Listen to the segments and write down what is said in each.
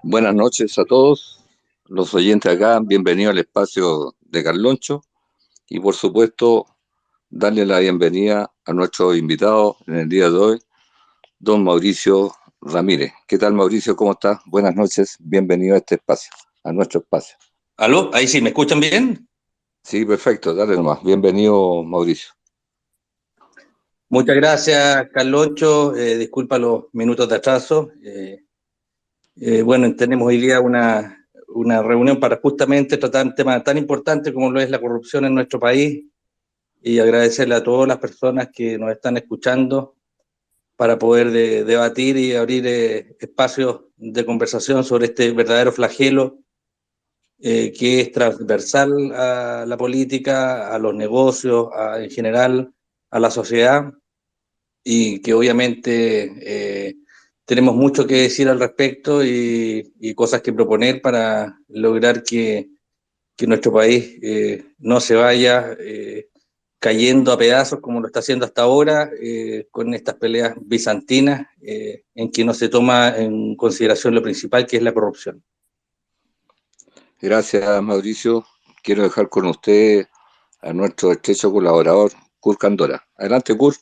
Buenas noches a todos los oyentes acá, bienvenidos al espacio de Carloncho y por supuesto darle la bienvenida a nuestro invitado en el día de hoy, don Mauricio Ramírez. ¿Qué tal, Mauricio? ¿Cómo estás? Buenas noches, bienvenido a este espacio, a nuestro espacio. ¿Aló? Ahí sí, ¿me escuchan bien? Sí, perfecto, dale nomás. Bienvenido, Mauricio. Muchas gracias, Carloncho. Disculpa los minutos de atraso. Bueno, tenemos hoy día una reunión para justamente tratar un tema tan importante como lo es la corrupción en nuestro país y agradecerle a todas las personas que nos están escuchando para poder debatir y abrir espacios de conversación sobre este verdadero flagelo que es transversal a la política, a los negocios, en general a la sociedad y que obviamente tenemos mucho que decir al respecto y cosas que proponer para lograr que nuestro país no se vaya cayendo a pedazos como lo está haciendo hasta ahora, con estas peleas bizantinas en que no se toma en consideración lo principal, que es la corrupción. Gracias, Mauricio. Quiero dejar con usted a nuestro estrecho colaborador, Kurt Candora. Adelante, Kurt.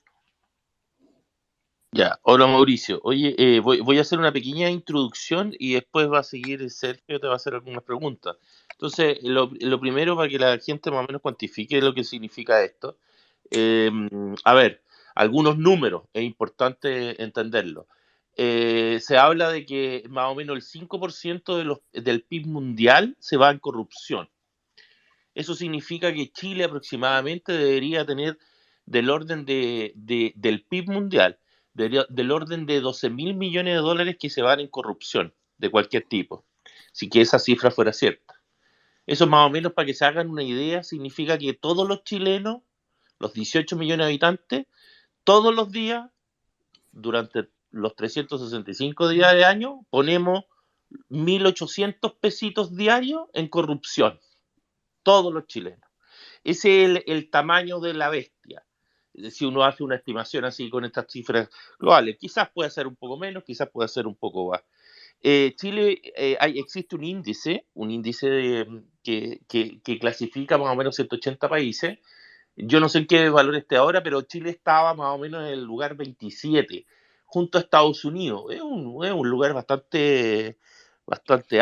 Ya, hola Mauricio. Oye, voy a hacer una pequeña introducción y después va a seguir Sergio, te va a hacer algunas preguntas. Entonces, lo primero para que la gente más o menos cuantifique lo que significa esto. eh, a ver, algunos números, es importante entenderlo. Se habla de que más o menos el 5% del PIB mundial se va en corrupción. Eso significa que Chile aproximadamente debería tener del orden del PIB mundial, del orden de 12.000 millones de dólares que se van en corrupción de cualquier tipo, si que esa cifra fuera cierta. Eso más o menos para que se hagan una idea, significa que todos los chilenos, los 18 millones de habitantes, todos los días, durante los 365 días de año, ponemos 1.800 pesitos diarios en corrupción, todos los chilenos. Ese es el tamaño de la bestia. Si uno hace una estimación así con estas cifras globales, quizás pueda ser un poco menos, quizás pueda ser un poco más. Chile, existe un índice que clasifica más o menos 180 países. Yo no sé en qué valor esté ahora, pero Chile estaba más o menos en el lugar 27, junto a Estados Unidos. Es un lugar bastante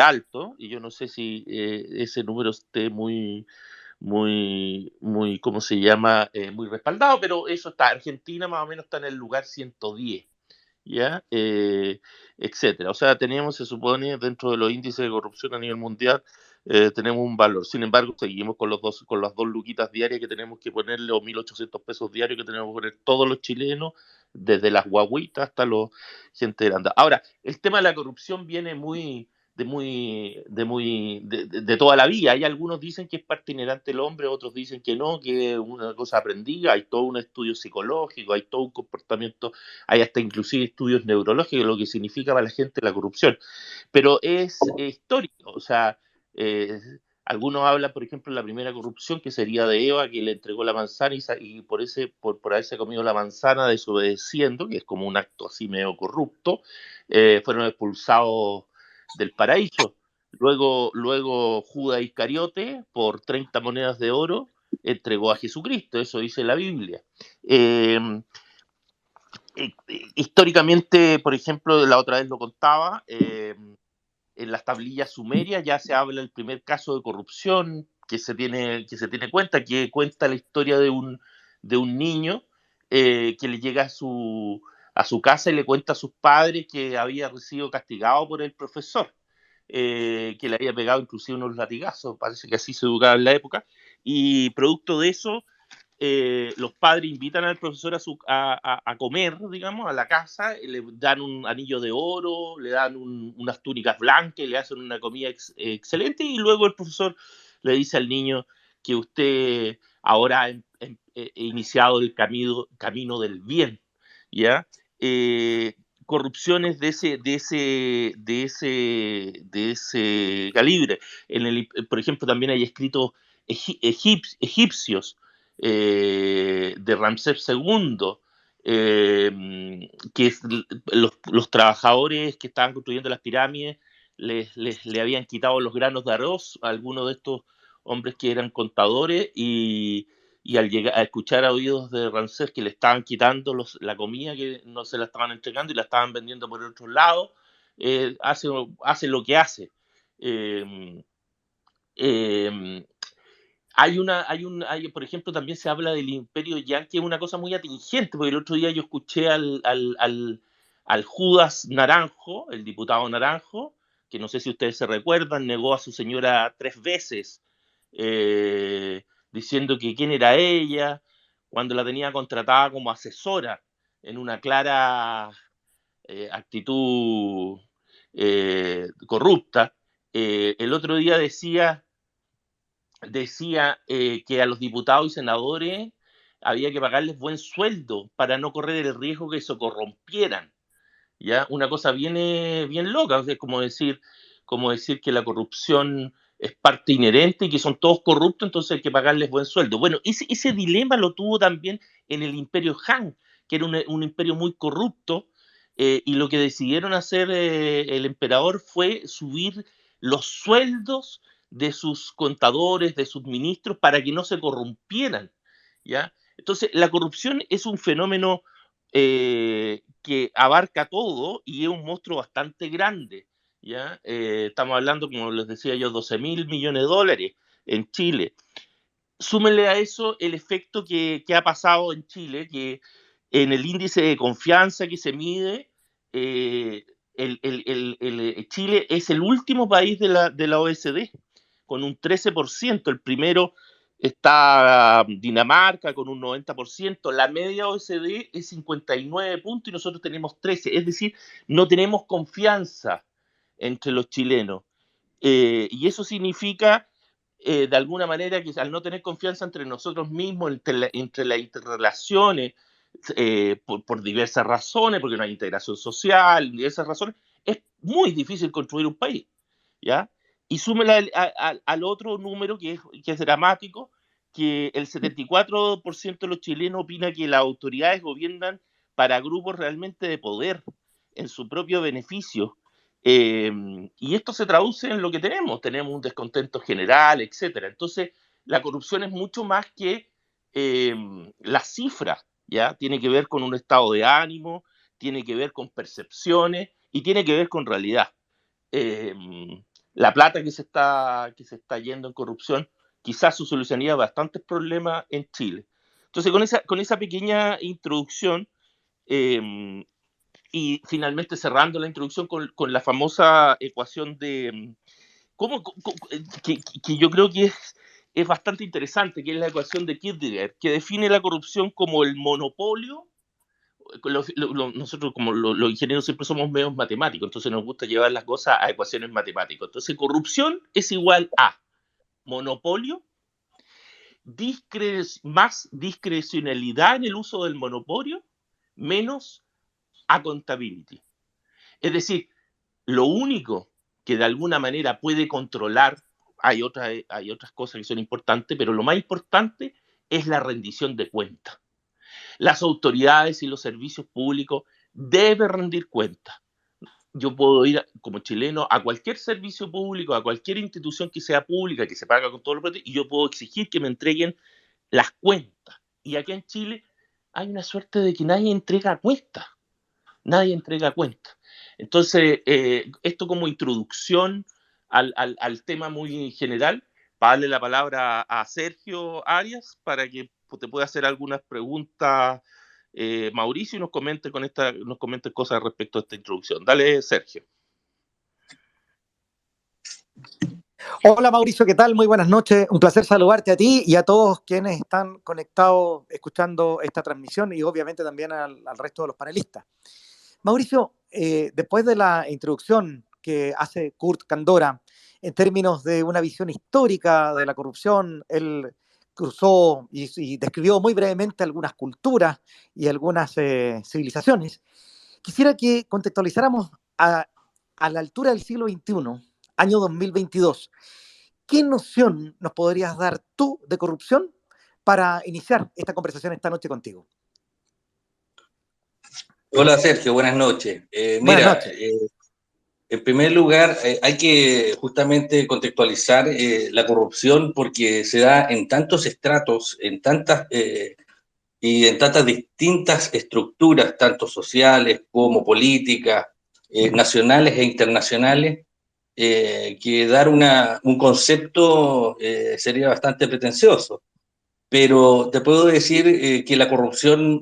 alto, y yo no sé si ese número esté muy, ¿cómo se llama? Muy respaldado, pero eso está. Argentina más o menos está en el lugar 110, ¿ya? Etcétera. O sea, tenemos, se supone, dentro de los índices de corrupción a nivel mundial, tenemos un valor. Sin embargo, seguimos con las dos luquitas diarias que tenemos que ponerle, o 1.800 pesos diarios que tenemos que poner todos los chilenos, desde las guaguitas hasta los gente grande. Ahora, el tema de la corrupción viene de toda la vida. Hay algunos dicen que es parte inherente del hombre, otros dicen que no, que es una cosa aprendida. Hay todo un estudio psicológico, hay todo un comportamiento, hay hasta inclusive estudios neurológicos, lo que significa para la gente la corrupción. Pero es histórico, o sea, eh, algunos hablan, por ejemplo, de la primera corrupción, que sería de Eva, que le entregó la manzana y por haberse comido la manzana desobedeciendo, que es como un acto así medio corrupto, fueron expulsados del paraíso. Luego Judas Iscariote, por 30 monedas de oro, entregó a Jesucristo, eso dice la Biblia. Eh, Históricamente, por ejemplo, la otra vez lo contaba, en las tablillas sumerias ya se habla del primer caso de corrupción que se tiene cuenta, que cuenta la historia de un niño que le llega a su casa y le cuenta a sus padres que había sido castigado por el profesor, que le había pegado inclusive unos latigazos, parece que así se educaba en la época, y producto de eso los padres invitan al profesor a comer, digamos, a la casa, le dan un anillo de oro, le dan unas túnicas blancas, le hacen una comida excelente, y luego el profesor le dice al niño que usted ahora ha iniciado el camino del bien, ¿ya? Corrupciones de ese calibre. Por ejemplo, también hay escritos egipcios de Ramsés II, que los trabajadores que estaban construyendo las pirámides le habían quitado los granos de arroz a algunos de estos hombres que eran contadores y al llegar a escuchar a oídos de Rancés que le estaban quitando la comida, que no se la estaban entregando y la estaban vendiendo por otro lado, hace lo que hace. Eh, eh, por ejemplo, también se habla del imperio yanqui, es una cosa muy atingente, porque el otro día yo escuché al Judas Naranjo, el diputado Naranjo, que no sé si ustedes se recuerdan, negó a su señora 3 veces, diciendo que quién era ella, cuando la tenía contratada como asesora, en una clara actitud corrupta. El otro día decía que a los diputados y senadores había que pagarles buen sueldo para no correr el riesgo que se corrompieran. ¿Ya? Una cosa bien loca, o sea, como decir que la corrupción es parte inherente y que son todos corruptos, entonces hay que pagarles buen sueldo. Bueno, ese dilema lo tuvo también en el imperio Han, que era un imperio muy corrupto, y lo que decidieron hacer el emperador fue subir los sueldos de sus contadores, de sus ministros, para que no se corrompieran, ¿ya? Entonces, la corrupción es un fenómeno que abarca todo y es un monstruo bastante grande, ¿ya? Estamos hablando, como les decía yo, 12.000 millones de dólares en Chile. Súmenle a eso el efecto que ha pasado en Chile, que en el índice de confianza que se mide, Chile es el último país de la OECD, con un 13%. El primero está Dinamarca con un 90%. La media OECD es 59 puntos y nosotros tenemos 13. Es decir, no tenemos confianza entre los chilenos. Y eso significa, de alguna manera, que al no tener confianza entre nosotros mismos, entre las interrelaciones, por diversas razones, porque no hay integración social, diversas razones, es muy difícil construir un país, ¿ya? Y súmela al otro número que es dramático, que el 74% de los chilenos opina que las autoridades gobiernan para grupos realmente de poder, en su propio beneficio. Y esto se traduce en lo que tenemos un descontento general, etcétera. Entonces, la corrupción es mucho más que las cifras, ¿ya? Tiene que ver con un estado de ánimo, tiene que ver con percepciones y tiene que ver con realidad. Eh, la plata que se está yendo en corrupción quizás solucionaría bastantes problemas en Chile. Entonces, con esa pequeña introducción, eh, y finalmente cerrando la introducción con la famosa ecuación de que yo creo que es bastante interesante, que es la ecuación de Kirchner, que define la corrupción como el monopolio. Nosotros como los ingenieros siempre somos medios matemáticos, entonces nos gusta llevar las cosas a ecuaciones matemáticas. Entonces, corrupción es igual a monopolio, más discrecionalidad en el uso del monopolio, menos accountability. Es decir, lo único que de alguna manera puede controlar, hay otras cosas que son importantes, pero lo más importante es la rendición de cuentas. Las autoridades y los servicios públicos deben rendir cuentas. Yo puedo ir como chileno a cualquier servicio público, a cualquier institución que sea pública, que se paga con todos los precios, y yo puedo exigir que me entreguen las cuentas. Y aquí en Chile hay una suerte de que nadie entrega cuentas. Nadie entrega cuentas. Entonces, esto como introducción al tema muy general, para darle la palabra a Sergio Arias para que te pueda hacer algunas preguntas, Mauricio, y nos comente cosas respecto a esta introducción. Dale, Sergio. Hola Mauricio, ¿qué tal? Muy buenas noches. Un placer saludarte a ti y a todos quienes están conectados escuchando esta transmisión y obviamente también al resto de los panelistas. Mauricio, después de la introducción que hace Kurt Kandora en términos de una visión histórica de la corrupción, él cruzó y describió muy brevemente algunas culturas y algunas civilizaciones. Quisiera que contextualizáramos a la altura del siglo XXI, año 2022. ¿Qué noción nos podrías dar tú de corrupción para iniciar esta conversación esta noche contigo? Hola Sergio, buenas noches. Buenas noches. En primer lugar, hay que justamente contextualizar la corrupción porque se da en tantos estratos, y en tantas distintas estructuras, tanto sociales como políticas, nacionales e internacionales, que dar un concepto sería bastante pretencioso. Pero te puedo decir que la corrupción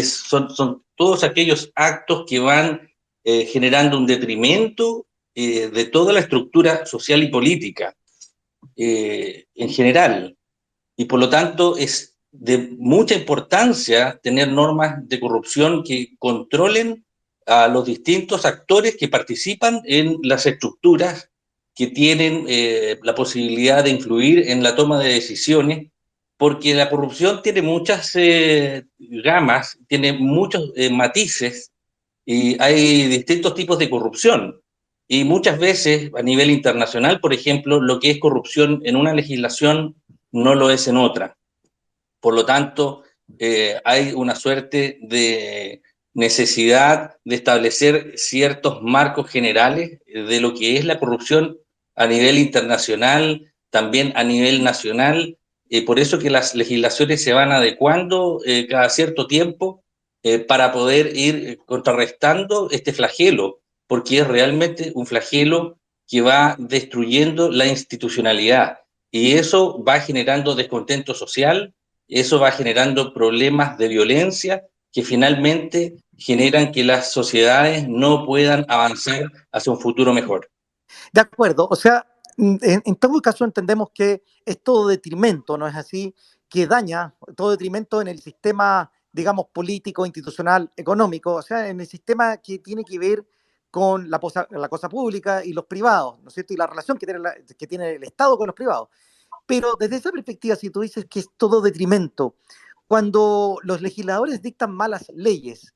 son todos aquellos actos que van generando un detrimento de toda la estructura social y política en general. Y por lo tanto es de mucha importancia tener normas de corrupción que controlen a los distintos actores que participan en las estructuras que tienen la posibilidad de influir en la toma de decisiones, porque la corrupción tiene muchas gamas, tiene muchos matices y hay distintos tipos de corrupción. Y muchas veces a nivel internacional, por ejemplo, lo que es corrupción en una legislación no lo es en otra. Por lo tanto, hay una suerte de necesidad de establecer ciertos marcos generales de lo que es la corrupción a nivel internacional, también a nivel nacional. Por eso que las legislaciones se van adecuando cada cierto tiempo para poder ir contrarrestando este flagelo, porque es realmente un flagelo que va destruyendo la institucionalidad y eso va generando descontento social, eso va generando problemas de violencia que finalmente generan que las sociedades no puedan avanzar hacia un futuro mejor. De acuerdo, o sea, en todo caso entendemos que es todo detrimento, ¿no es así? Que daña todo detrimento en el sistema, digamos, político, institucional, económico, o sea, en el sistema que tiene que ver con la cosa pública y los privados, ¿no es cierto? Y la relación que tiene el Estado con los privados. Pero desde esa perspectiva, si tú dices que es todo detrimento, cuando los legisladores dictan malas leyes,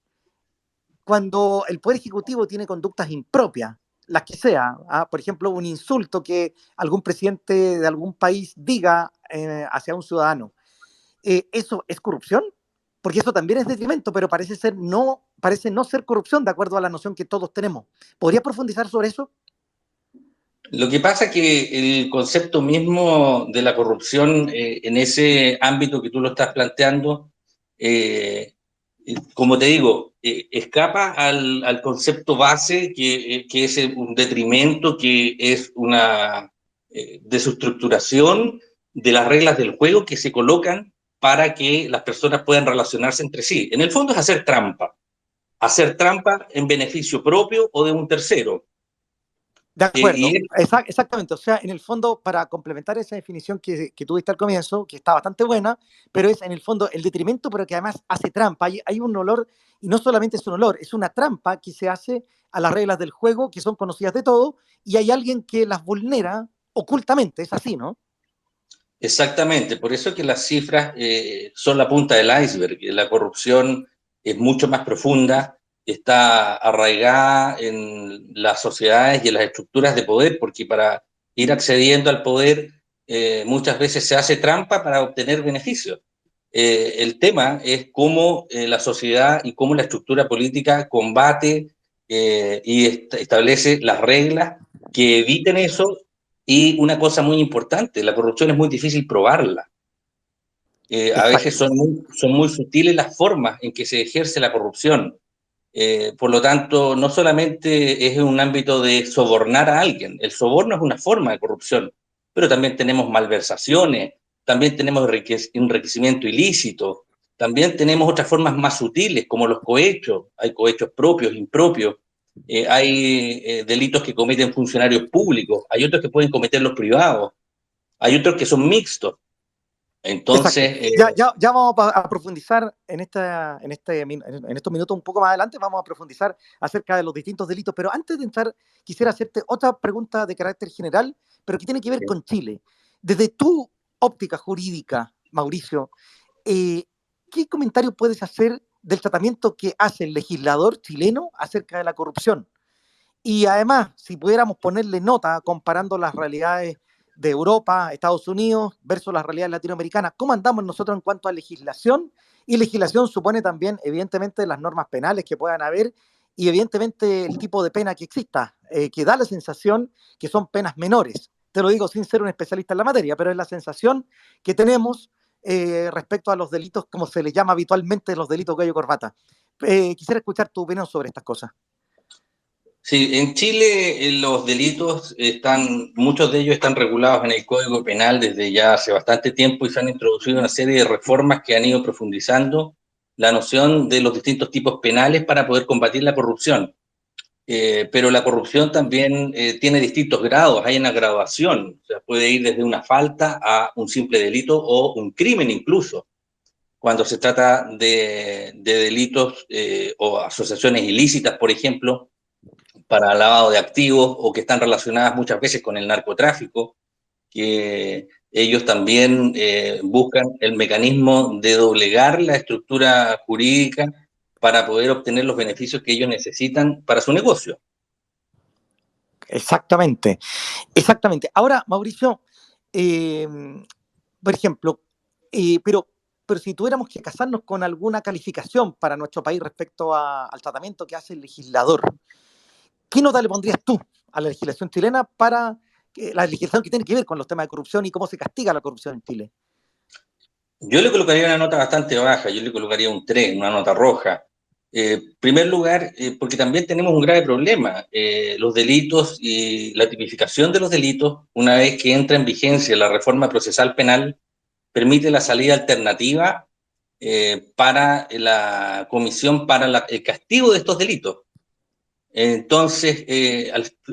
cuando el Poder Ejecutivo tiene conductas impropias, las que sea, por ejemplo, un insulto que algún presidente de algún país diga hacia un ciudadano, ¿eso es corrupción? Porque eso también es detrimento, pero parece no ser corrupción de acuerdo a la noción que todos tenemos. ¿Podría profundizar sobre eso? Lo que pasa es que el concepto mismo de la corrupción en ese ámbito que tú lo estás planteando, eh, como te digo, escapa al concepto base que es un detrimento, que es una desestructuración de las reglas del juego que se colocan para que las personas puedan relacionarse entre sí. En el fondo es hacer trampa en beneficio propio o de un tercero. De Y acuerdo, exactamente. O sea, en el fondo, para complementar esa definición que tuviste al comienzo, que está bastante buena, pero es en el fondo el detrimento, pero que además hace trampa. Hay un olor, y no solamente es un olor, es una trampa que se hace a las reglas del juego, que son conocidas de todo, y hay alguien que las vulnera ocultamente. Es así, ¿no? exactamente, por eso que las cifras son la punta del iceberg. La corrupción es mucho más profunda, está arraigada en las sociedades y en las estructuras de poder, porque para ir accediendo al poder muchas veces se hace trampa para obtener beneficios. El tema es cómo la sociedad y cómo la estructura política combate y establece las reglas que eviten eso. Y una cosa muy importante, la corrupción es muy difícil probarla. A veces Exacto. son muy sutiles las formas en que se ejerce la corrupción. Por lo tanto, no solamente es un ámbito de sobornar a alguien, el soborno es una forma de corrupción, pero también tenemos malversaciones, también tenemos enriquecimiento ilícito, también tenemos otras formas más sutiles, como los cohechos, hay cohechos propios, impropios, hay delitos que cometen funcionarios públicos, hay otros que pueden cometer los privados, hay otros que son mixtos. Exacto. Entonces, Ya vamos a profundizar en estos minutos un poco más adelante, vamos a profundizar acerca de los distintos delitos, pero antes de entrar, quisiera hacerte otra pregunta de carácter general, pero que tiene que ver con Chile. Desde tu óptica jurídica, Mauricio, ¿qué comentario puedes hacer del tratamiento que hace el legislador chileno acerca de la corrupción? Y además, si pudiéramos ponerle nota comparando las realidades de Europa, Estados Unidos versus las realidades latinoamericanas, ¿cómo andamos nosotros en cuanto a legislación? Y legislación supone también, evidentemente, las normas penales que puedan haber y evidentemente el tipo de pena que exista, que da la sensación que son penas menores. Te lo digo sin ser un especialista en la materia, pero es la sensación que tenemos respecto a los delitos, como se les llama habitualmente, los delitos gallo corbata. Quisiera escuchar tu opinión sobre estas cosas. Sí, en Chile los delitos muchos de ellos están regulados en el Código Penal desde ya hace bastante tiempo y se han introducido una serie de reformas que han ido profundizando la noción de los distintos tipos penales para poder combatir la corrupción. Pero la corrupción también tiene distintos grados, hay una graduación, o sea, puede ir desde una falta a un simple delito o un crimen incluso, cuando se trata de delitos o asociaciones ilícitas, por ejemplo, para lavado de activos o que están relacionadas muchas veces con el narcotráfico, que ellos también buscan el mecanismo de doblegar la estructura jurídica para poder obtener los beneficios que ellos necesitan para su negocio. Exactamente, exactamente. Ahora, Mauricio, por ejemplo, pero si tuviéramos que casarnos con alguna calificación para nuestro país respecto al tratamiento que hace el legislador, ¿qué nota le pondrías tú a la legislación chilena para la legislación que tiene que ver con los temas de corrupción y cómo se castiga la corrupción en Chile? Yo le colocaría una nota bastante baja, yo le colocaría un 3, una nota roja. Primer lugar, porque también tenemos un grave problema. Los delitos y la tipificación de los delitos, una vez que entra en vigencia la reforma procesal penal, permite la salida alternativa para la comisión, para el castigo de estos delitos. Entonces,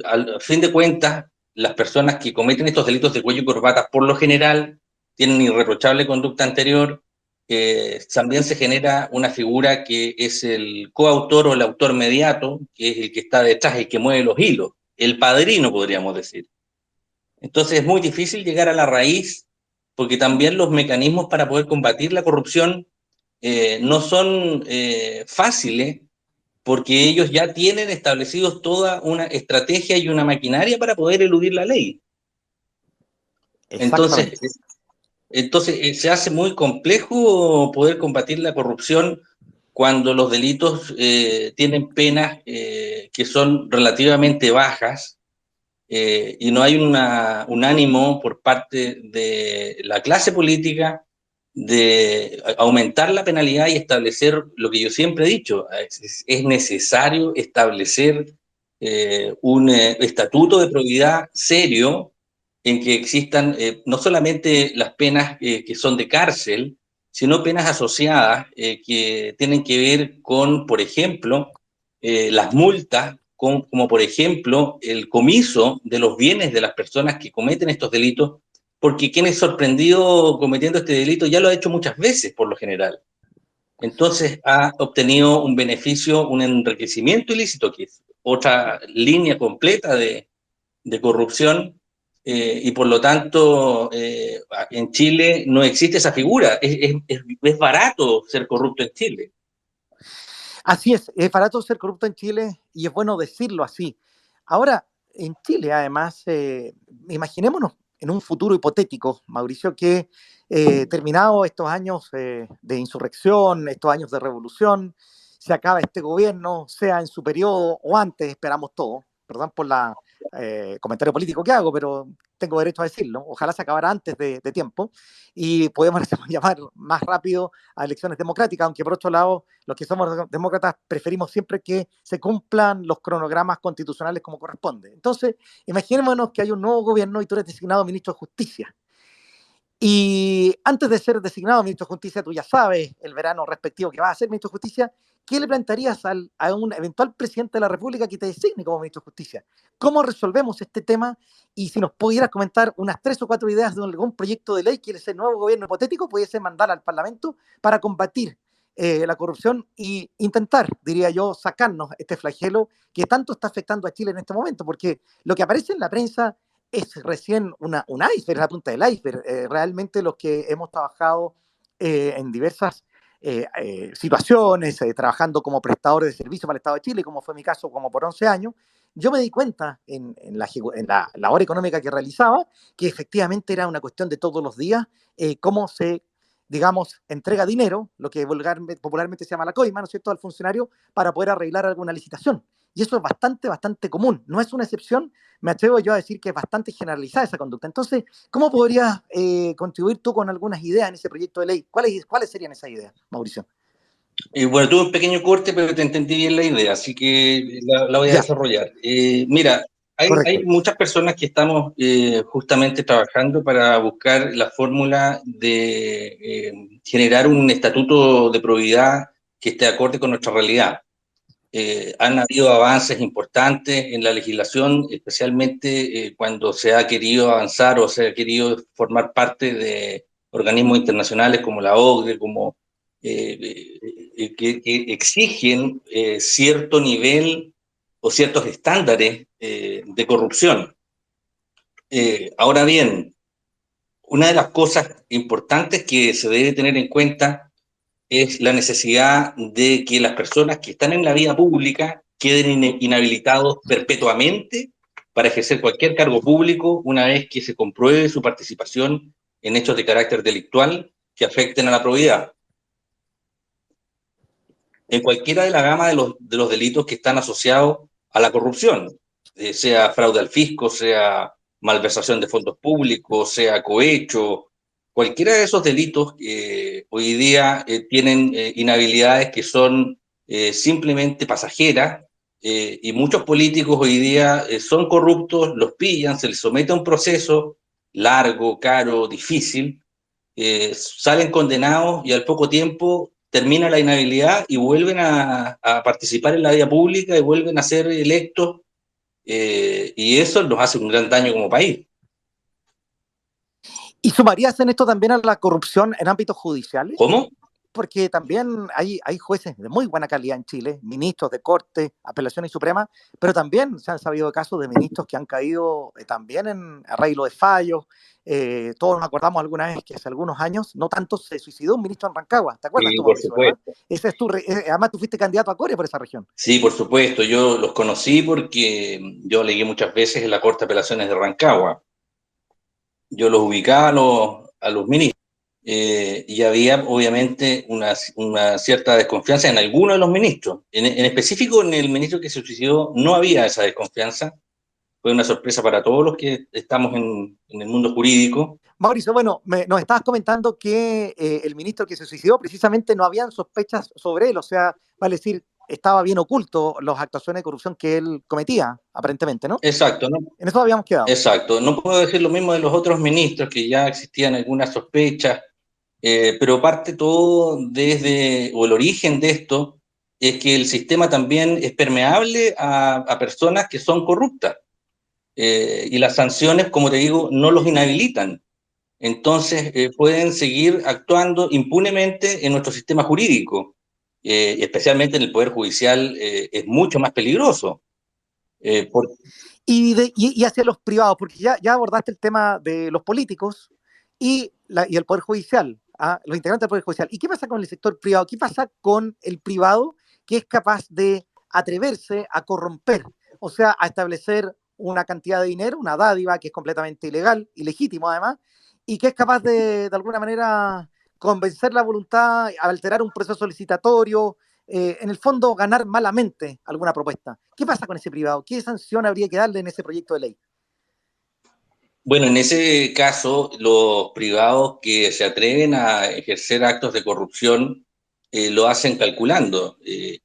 al fin de cuentas, las personas que cometen estos delitos de cuello y corbata, por lo general, tienen irreprochable conducta anterior. También se genera una figura que es el coautor o el autor mediato, que es el que está detrás, el que mueve los hilos, el padrino, podríamos decir. Entonces, es muy difícil llegar a la raíz, porque también los mecanismos para poder combatir la corrupción no son fáciles, porque ellos ya tienen establecidos toda una estrategia y una maquinaria para poder eludir la ley. Exactamente. Entonces se hace muy complejo poder combatir la corrupción cuando los delitos tienen penas que son relativamente bajas y no hay un ánimo por parte de la clase política de aumentar la penalidad y establecer lo que yo siempre he dicho, es necesario establecer un estatuto de probidad serio en que existan no solamente las penas que son de cárcel, sino penas asociadas que tienen que ver con, por ejemplo, las multas, como por ejemplo el comiso de los bienes de las personas que cometen estos delitos, porque quien es sorprendido cometiendo este delito ya lo ha hecho muchas veces por lo general. Entonces ha obtenido un beneficio, un enriquecimiento ilícito, que es otra línea completa de corrupción, y por lo tanto en Chile no existe esa figura. Es barato ser corrupto en Chile. Así es barato ser corrupto en Chile y es bueno decirlo así. Ahora, en Chile, además, imaginémonos en un futuro hipotético, Mauricio, que terminados estos años de insurrección, estos años de revolución, se acaba este gobierno, sea en su periodo o antes, esperamos todo, perdón por la comentario político que hago, pero tengo derecho a decirlo, ojalá se acabara antes de tiempo y podemos llamar más rápido a elecciones democráticas, aunque por otro lado, los que somos demócratas preferimos siempre que se cumplan los cronogramas constitucionales como corresponde. Entonces, imaginémonos que hay un nuevo gobierno y tú eres designado ministro de Justicia. Y antes de ser designado ministro de Justicia, tú ya sabes el verano respectivo que vas a ser ministro de Justicia, ¿qué le plantearías a un eventual presidente de la República que te designe como ministro de Justicia? ¿Cómo resolvemos este tema? Y si nos pudieras comentar unas 3 o 4 ideas de algún proyecto de ley que ese nuevo gobierno hipotético pudiese mandar al Parlamento para combatir la corrupción y intentar, diría yo, sacarnos este flagelo que tanto está afectando a Chile en este momento, porque lo que aparece en la prensa es recién un iceberg, la punta del iceberg. Realmente los que hemos trabajado en diversas situaciones, trabajando como prestadores de servicio para el Estado de Chile, como fue mi caso, como por 11 años, yo me di cuenta en la labor económica que realizaba que efectivamente era una cuestión de todos los días cómo se digamos, entrega dinero, lo que popularmente se llama la coima, ¿no es cierto?, al funcionario para poder arreglar alguna licitación. Y eso es bastante común. No es una excepción, me atrevo yo a decir que es bastante generalizada esa conducta. Entonces, ¿cómo podrías contribuir tú con algunas ideas en ese proyecto de ley? ¿Cuáles serían esas ideas, Mauricio? Bueno, tuve un pequeño corte, pero te entendí bien la idea, así que la voy a Ya, desarrollar. Mira, hay correcto. muchas personas que estamos justamente trabajando para buscar la fórmula de generar un estatuto de probidad que esté acorde con nuestra realidad. Han habido avances importantes en la legislación, especialmente cuando se ha querido avanzar o se ha querido formar parte de organismos internacionales como la OCDE, como que exigen cierto nivel o ciertos estándares de corrupción. Ahora bien, una de las cosas importantes que se debe tener en cuenta es la necesidad de que las personas que están en la vida pública queden inhabilitados perpetuamente para ejercer cualquier cargo público una vez que se compruebe su participación en hechos de carácter delictual que afecten a la probidad. En cualquiera de la gama de los delitos que están asociados a la corrupción, sea fraude al fisco, sea malversación de fondos públicos, sea cohecho, cualquiera de esos delitos hoy día tienen inhabilidades que son simplemente pasajeras, y muchos políticos hoy día son corruptos, los pillan, se les somete a un proceso largo, caro, difícil, salen condenados y al poco tiempo termina la inhabilidad y vuelven a participar en la vida pública y vuelven a ser electos, y eso nos hace un gran daño como país. ¿Y sumarías en esto también a la corrupción en ámbitos judiciales? ¿Cómo? Porque también hay jueces de muy buena calidad en Chile, ministros de Corte, Apelación y Suprema, pero también se han sabido casos de ministros que han caído también en arreglo de fallos. Todos nos acordamos alguna vez que hace algunos años, no tanto, se suicidó un ministro en Rancagua. ¿Te acuerdas Sí, tú, por Mauricio, verdad? supuesto. Ese es además tú fuiste candidato a Core por esa región. Sí, por supuesto. Yo los conocí porque yo alegué muchas veces en la Corte de Apelaciones de Rancagua. Yo los ubicaba a los ministros. Y había obviamente una cierta desconfianza en algunos de los ministros. En específico, en el ministro que se suicidó no había esa desconfianza. Fue una sorpresa para todos los que estamos en el mundo jurídico. Mauricio, bueno, nos estabas comentando que el ministro que se suicidó precisamente no habían sospechas sobre él, o sea, vale decir, estaba bien oculto las actuaciones de corrupción que él cometía, aparentemente, ¿no? Exacto, ¿no? En eso habíamos quedado. Exacto. No puedo decir lo mismo de los otros ministros, que ya existían algunas sospechas, pero parte todo desde, o el origen de esto, es que el sistema también es permeable a personas que son corruptas. Y las sanciones, como te digo, no los inhabilitan. Entonces, pueden seguir actuando impunemente en nuestro sistema jurídico, especialmente en el Poder Judicial, es mucho más peligroso. Por... Y hacia los privados, porque ya abordaste el tema de los políticos y el Poder Judicial, los integrantes del Poder Judicial. ¿Y qué pasa con el sector privado? ¿Qué pasa con el privado que es capaz de atreverse a corromper? O sea, a establecer una cantidad de dinero, una dádiva que es completamente ilegal, ilegítimo además, y que es capaz de alguna manera convencer la voluntad, alterar un proceso licitatorio, en el fondo ganar malamente alguna propuesta. ¿Qué pasa con ese privado? ¿Qué sanción habría que darle en ese proyecto de ley? Bueno, en ese caso, los privados que se atreven a ejercer actos de corrupción lo hacen calculando. El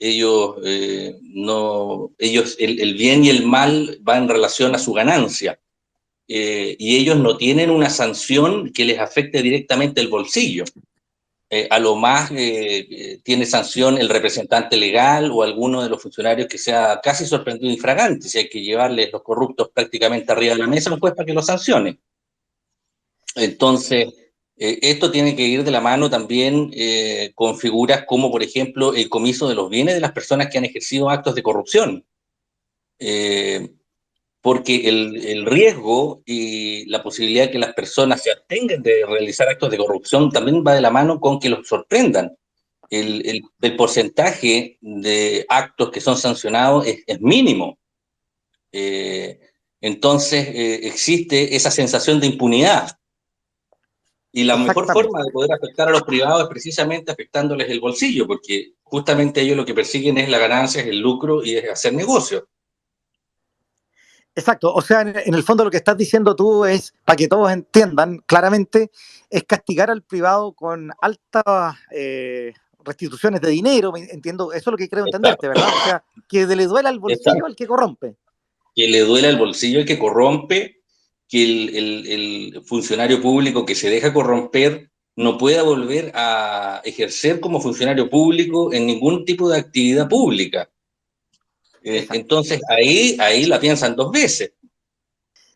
bien y el mal va en relación a su ganancia. Y ellos no tienen una sanción que les afecte directamente el bolsillo. A lo más tiene sanción el representante legal o alguno de los funcionarios que sea casi sorprendido infragante, si hay que llevarles los corruptos prácticamente arriba de la mesa, un juez para que los sancione. Entonces, esto tiene que ir de la mano también con figuras como, por ejemplo, el comiso de los bienes de las personas que han ejercido actos de corrupción. Porque el riesgo y la posibilidad de que las personas se abstengan de realizar actos de corrupción también va de la mano con que los sorprendan. El porcentaje de actos que son sancionados es mínimo. Entonces existe esa sensación de impunidad. Y la mejor forma de poder afectar a los privados es precisamente afectándoles el bolsillo, porque justamente ellos lo que persiguen es la ganancia, es el lucro y es hacer negocio. Exacto, o sea, en el fondo lo que estás diciendo tú es, para que todos entiendan claramente, es castigar al privado con altas restituciones de dinero, entiendo, eso es lo que creo entenderte, ¿verdad? O sea, que le duela el bolsillo al que corrompe. Que le duela el bolsillo al que corrompe, que el funcionario público que se deja corromper no pueda volver a ejercer como funcionario público en ningún tipo de actividad pública. Entonces ahí la piensan dos veces.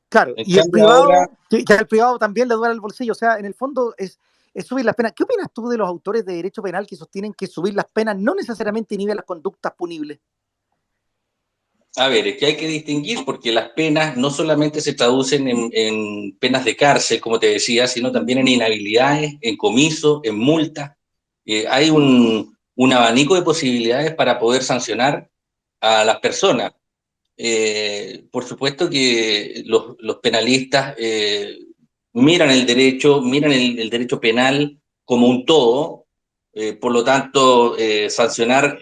Claro, en y el cambio privado, ahora, que al privado también le duele el bolsillo, o sea, en el fondo es subir las penas. ¿Qué opinas tú de los autores de derecho penal que sostienen que subir las penas no necesariamente inhibe las conductas punibles? a ver, es que hay que distinguir porque las penas no solamente se traducen en penas de cárcel, como te decía, sino también en inhabilidades, en comiso, en multas. Hay un abanico de posibilidades para poder sancionar a las personas. Por supuesto que los penalistas miran el derecho penal como un todo, por lo tanto, sancionar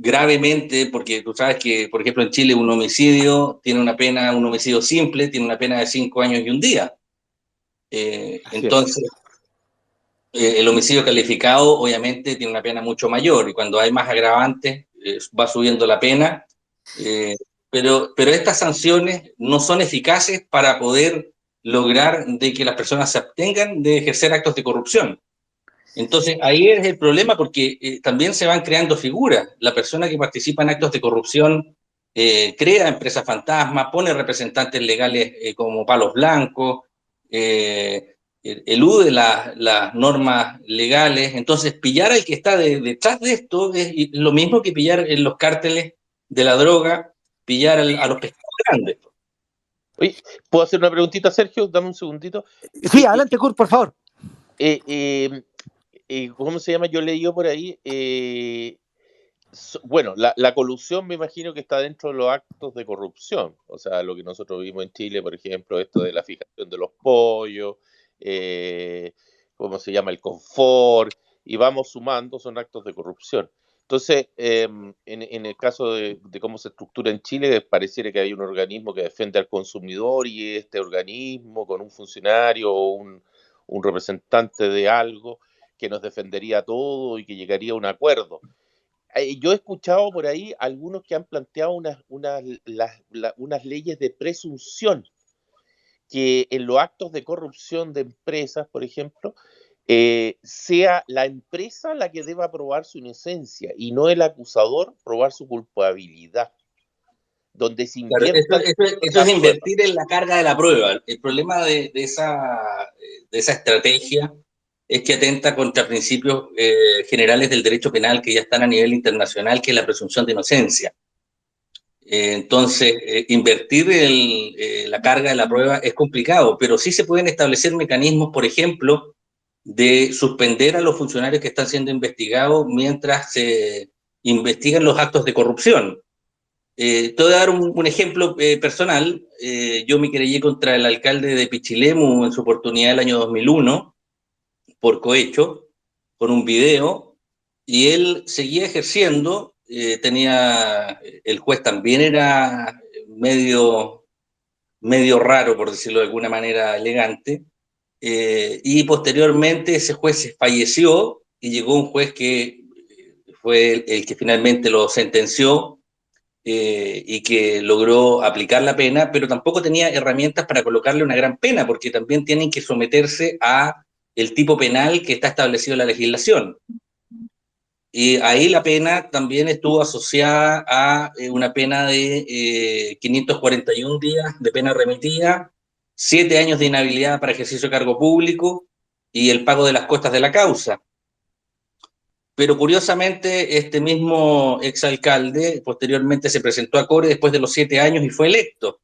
gravemente, porque tú sabes que, por ejemplo, en Chile un homicidio tiene una pena, un homicidio simple tiene una pena de 5 años y un día. Entonces, el homicidio calificado obviamente tiene una pena mucho mayor y cuando hay más agravantes va subiendo la pena. Pero estas sanciones no son eficaces para poder lograr de que las personas se abstengan de ejercer actos de corrupción. Entonces, ahí es el problema porque también se van creando figuras. La persona que participa en actos de corrupción crea empresas fantasmas, pone representantes legales como palos blancos, elude las normas legales. Entonces, pillar al que está detrás de esto es lo mismo que pillar en los cárteles de la droga, pillar a los pescados grandes. Oye, ¿puedo hacer una preguntita, Sergio? Dame un segundito. Sí, adelante, Kurt, por favor. ¿Cómo se llama? Yo leí por ahí. Bueno, la colusión me imagino que está dentro de los actos de corrupción. O sea, lo que nosotros vimos en Chile, por ejemplo, esto de la fijación de los pollos, ¿cómo se llama? El confort, y vamos sumando, son actos de corrupción. Entonces, en el caso de cómo se estructura en Chile, pareciera que hay un organismo que defiende al consumidor y este organismo con un funcionario o un representante de algo que nos defendería a todo y que llegaría a un acuerdo. Yo he escuchado por ahí algunos que han planteado unas leyes de presunción, que en los actos de corrupción de empresas, por ejemplo, sea la empresa la que deba probar su inocencia y no el acusador probar su culpabilidad. Donde se invierta. Claro, eso es invertir en la carga de la prueba. El problema de esa estrategia es que atenta contra principios generales del derecho penal que ya están a nivel internacional, que es la presunción de inocencia. Entonces, invertir la carga de la prueba es complicado, pero sí se pueden establecer mecanismos, por ejemplo, de suspender a los funcionarios que están siendo investigados mientras se investigan los actos de corrupción. Te voy a dar un ejemplo personal. Yo me querellé contra el alcalde de Pichilemu en su oportunidad el año 2001 por cohecho, con un video, y él seguía ejerciendo. El juez también era medio raro, por decirlo de alguna manera elegante, y posteriormente ese juez falleció y llegó un juez que fue el que finalmente lo sentenció y que logró aplicar la pena, pero tampoco tenía herramientas para colocarle una gran pena, porque también tienen que someterse a el tipo penal que está establecido en la legislación. Y ahí la pena también estuvo asociada a una pena de 541 días de pena remitida, 7 años de inhabilidad para ejercicio de cargo público y el pago de las costas de la causa. Pero curiosamente, este mismo exalcalde posteriormente se presentó a Core después de los 7 años y fue electo.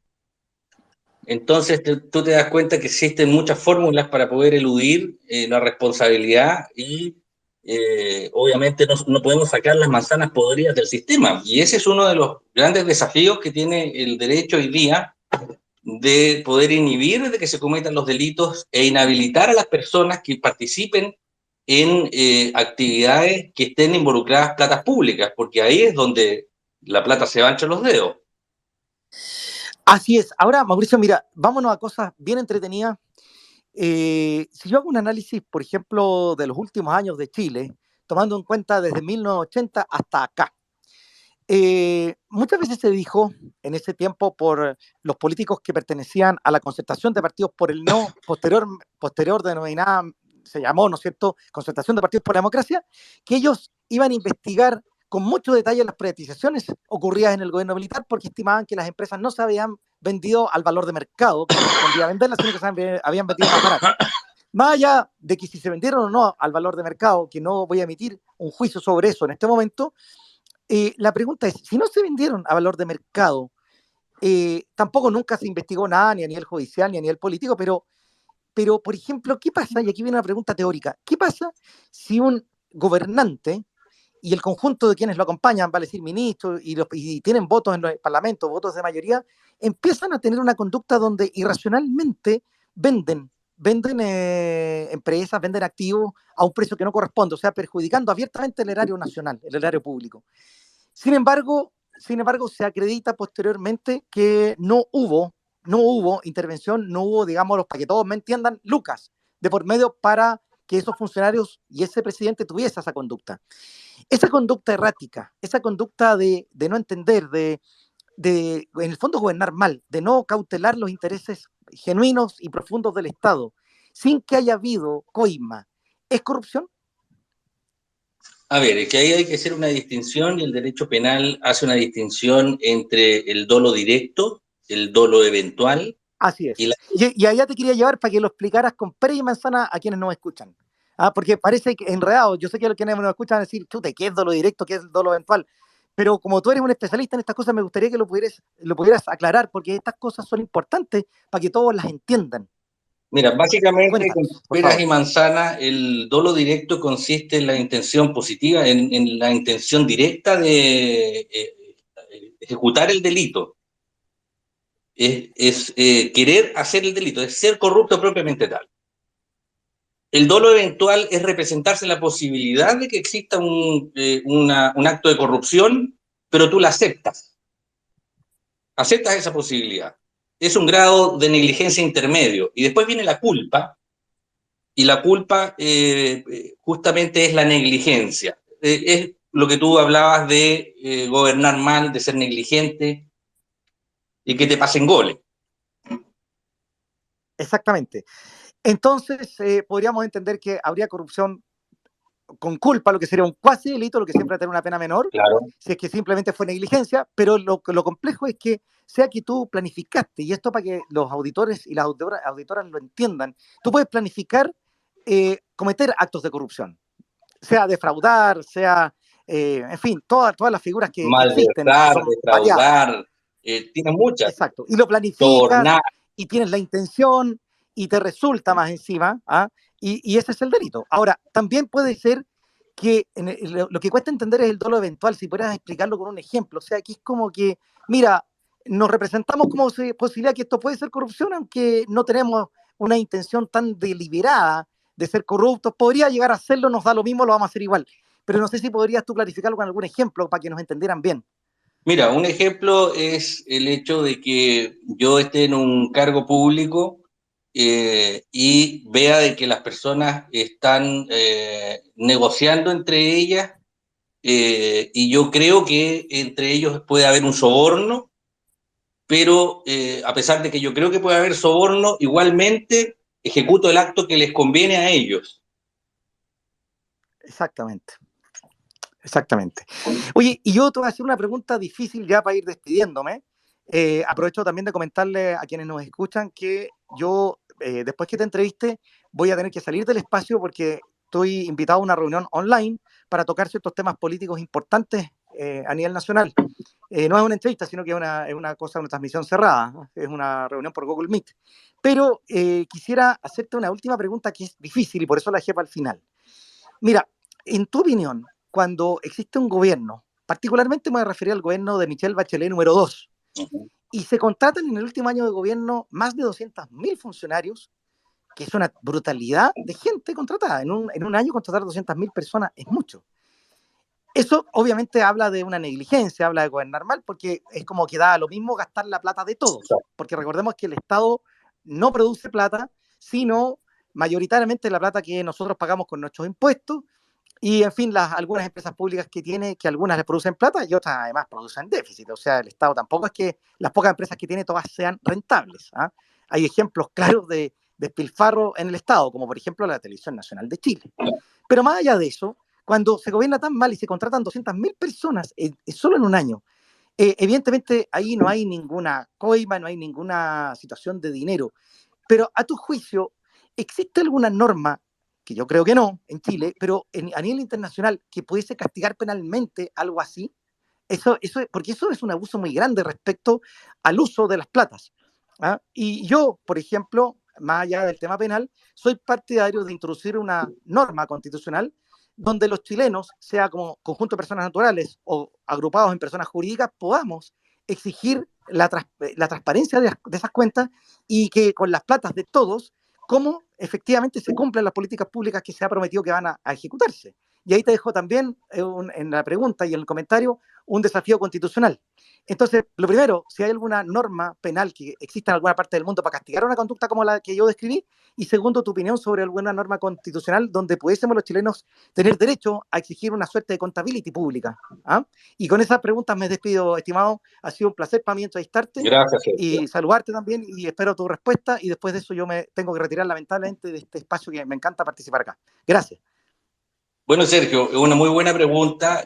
Entonces tú te das cuenta que existen muchas fórmulas para poder eludir la responsabilidad y obviamente no podemos sacar las manzanas podridas del sistema. Y ese es uno de los grandes desafíos que tiene el derecho hoy día, de poder inhibir de que se cometan los delitos e inhabilitar a las personas que participen en actividades que estén involucradas platas públicas, porque ahí es donde la plata se va entre los dedos. Así es. Ahora, Mauricio, mira, vámonos a cosas bien entretenidas. Si yo hago un análisis, por ejemplo, de los últimos años de Chile, tomando en cuenta desde 1980 hasta acá, muchas veces se dijo en ese tiempo por los políticos que pertenecían a la concertación de partidos por el no, posterior denominada, se llamó, ¿no es cierto?, concertación de partidos por la democracia, que ellos iban a investigar con mucho detalle las privatizaciones ocurridas en el gobierno militar porque estimaban que las empresas no se habían vendido al valor de mercado que correspondía venderlas, sino que se habían vendido más barato. Más allá de que si se vendieron o no al valor de mercado, que no voy a emitir un juicio sobre eso en este momento, la pregunta es, si no se vendieron a valor de mercado, tampoco nunca se investigó nada, ni a nivel judicial, ni a nivel político, pero por ejemplo, ¿qué pasa? Y aquí viene una pregunta teórica. ¿Qué pasa si un gobernante y el conjunto de quienes lo acompañan, vale decir ministros, y tienen votos en el Parlamento, votos de mayoría, empiezan a tener una conducta donde irracionalmente venden empresas, venden activos a un precio que no corresponde, o sea, perjudicando abiertamente el erario nacional, el erario público? Sin embargo, se acredita posteriormente que no hubo intervención, no hubo, digamos, para que todos me entiendan, lucas de por medio para que esos funcionarios y ese presidente tuviese esa conducta. Esa conducta errática, esa conducta de no entender, de en el fondo gobernar mal, de no cautelar los intereses genuinos y profundos del Estado, sin que haya habido coima, ¿es corrupción? A ver, es que ahí hay que hacer una distinción y el derecho penal hace una distinción entre el dolo directo, el dolo eventual. Así es. Y allá te quería llevar para que lo explicaras con pera y manzana a quienes nos escuchan. Porque parece que enredado, yo sé que los quienes nos escuchan decir, chute, ¿qué es dolo directo? ¿Qué es dolo eventual? Pero como tú eres un especialista en estas cosas, me gustaría que lo pudieras aclarar, porque estas cosas son importantes para que todos las entiendan. Mira, básicamente Cuéntanos, con peras y manzanas, el dolo directo consiste en la intención positiva, en la intención directa de ejecutar el delito. Es querer hacer el delito, es ser corrupto propiamente tal. El dolo eventual es representarse la posibilidad de que exista un acto de corrupción, pero tú la aceptas. Aceptas esa posibilidad. Es un grado de negligencia intermedio. Y después viene la culpa, y la culpa justamente es la negligencia. Es lo que tú hablabas de gobernar mal, de ser negligente y que te pasen goles. Exactamente. Entonces, podríamos entender que habría corrupción con culpa, lo que sería un cuasi delito, lo que siempre va a tener una pena menor, claro, si es que simplemente fue negligencia, pero lo complejo es que sea que tú planificaste, y esto para que los auditores y las auditoras lo entiendan, tú puedes planificar cometer actos de corrupción, sea defraudar, sea, en fin, todas las figuras que existen, que son defraudar, tiene muchas. Exacto, y lo planificas, Tornar. Y tienes la intención, y te resulta más encima, y ese es el delito. Ahora, también puede ser que lo que cuesta entender es el dolo eventual, si pudieras explicarlo con un ejemplo, o sea, que es como que, mira, nos representamos como posibilidad que esto puede ser corrupción, aunque no tenemos una intención tan deliberada de ser corruptos, podría llegar a serlo, nos da lo mismo, lo vamos a hacer igual. Pero no sé si podrías tú clarificarlo con algún ejemplo para que nos entendieran bien. Mira, un ejemplo es el hecho de que yo esté en un cargo público y vea de que las personas están negociando entre ellas y yo creo que entre ellos puede haber un soborno, pero a pesar de que yo creo que puede haber soborno, igualmente ejecuto el acto que les conviene a ellos. Exactamente. Oye, y yo te voy a hacer una pregunta difícil ya para ir despidiéndome. Aprovecho también de comentarle a quienes nos escuchan que yo, después que te entreviste, voy a tener que salir del espacio porque estoy invitado a una reunión online para tocar ciertos temas políticos importantes a nivel nacional. No es una entrevista, sino que es una transmisión cerrada, ¿no? Es una reunión por Google Meet. Pero quisiera hacerte una última pregunta que es difícil y por eso la dejé para el final. Mira, en tu opinión, cuando existe un gobierno, particularmente me voy a referir al gobierno de Michelle Bachelet número 2, y se contratan en el último año de gobierno más de 200.000 funcionarios, que es una brutalidad de gente contratada. En un año contratar 200.000 personas es mucho. Eso obviamente habla de una negligencia, habla de gobernar mal, porque es como que da lo mismo gastar la plata de todos, porque recordemos que el Estado no produce plata, sino mayoritariamente la plata que nosotros pagamos con nuestros impuestos, y en fin, algunas empresas públicas que tiene, que algunas les producen plata y otras además producen déficit. O sea, el Estado tampoco es que las pocas empresas que tiene todas sean rentables. ¿Ah? Hay ejemplos claros de despilfarro en el Estado, como por ejemplo la Televisión Nacional de Chile. Pero más allá de eso, cuando se gobierna tan mal y se contratan 200.000 personas solo en un año, evidentemente ahí no hay ninguna coima, no hay ninguna situación de dinero. Pero a tu juicio, ¿existe alguna norma, que yo creo que no, en Chile, pero a nivel internacional, que pudiese castigar penalmente algo así? Porque eso es un abuso muy grande respecto al uso de las platas. ¿Ah? Y yo, por ejemplo, más allá del tema penal, soy partidario de introducir una norma constitucional donde los chilenos, sea como conjunto de personas naturales o agrupados en personas jurídicas, podamos exigir la transparencia de esas cuentas y que con las platas de todos, cómo efectivamente se cumplen las políticas públicas que se ha prometido que van a ejecutarse. Y ahí te dejo también en la pregunta y en el comentario un desafío constitucional. Entonces, lo primero, si hay alguna norma penal que exista en alguna parte del mundo para castigar una conducta como la que yo describí, y segundo, tu opinión sobre alguna norma constitucional donde pudiésemos los chilenos tener derecho a exigir una suerte de contabilidad pública. ¿Ah? Y con esas preguntas me despido, estimado. Ha sido un placer para mí entrevistarte. Gracias, Sergio. Y saludarte también, y espero tu respuesta, y después de eso yo me tengo que retirar lamentablemente de este espacio que me encanta participar acá. Gracias. Bueno, Sergio, es una muy buena pregunta.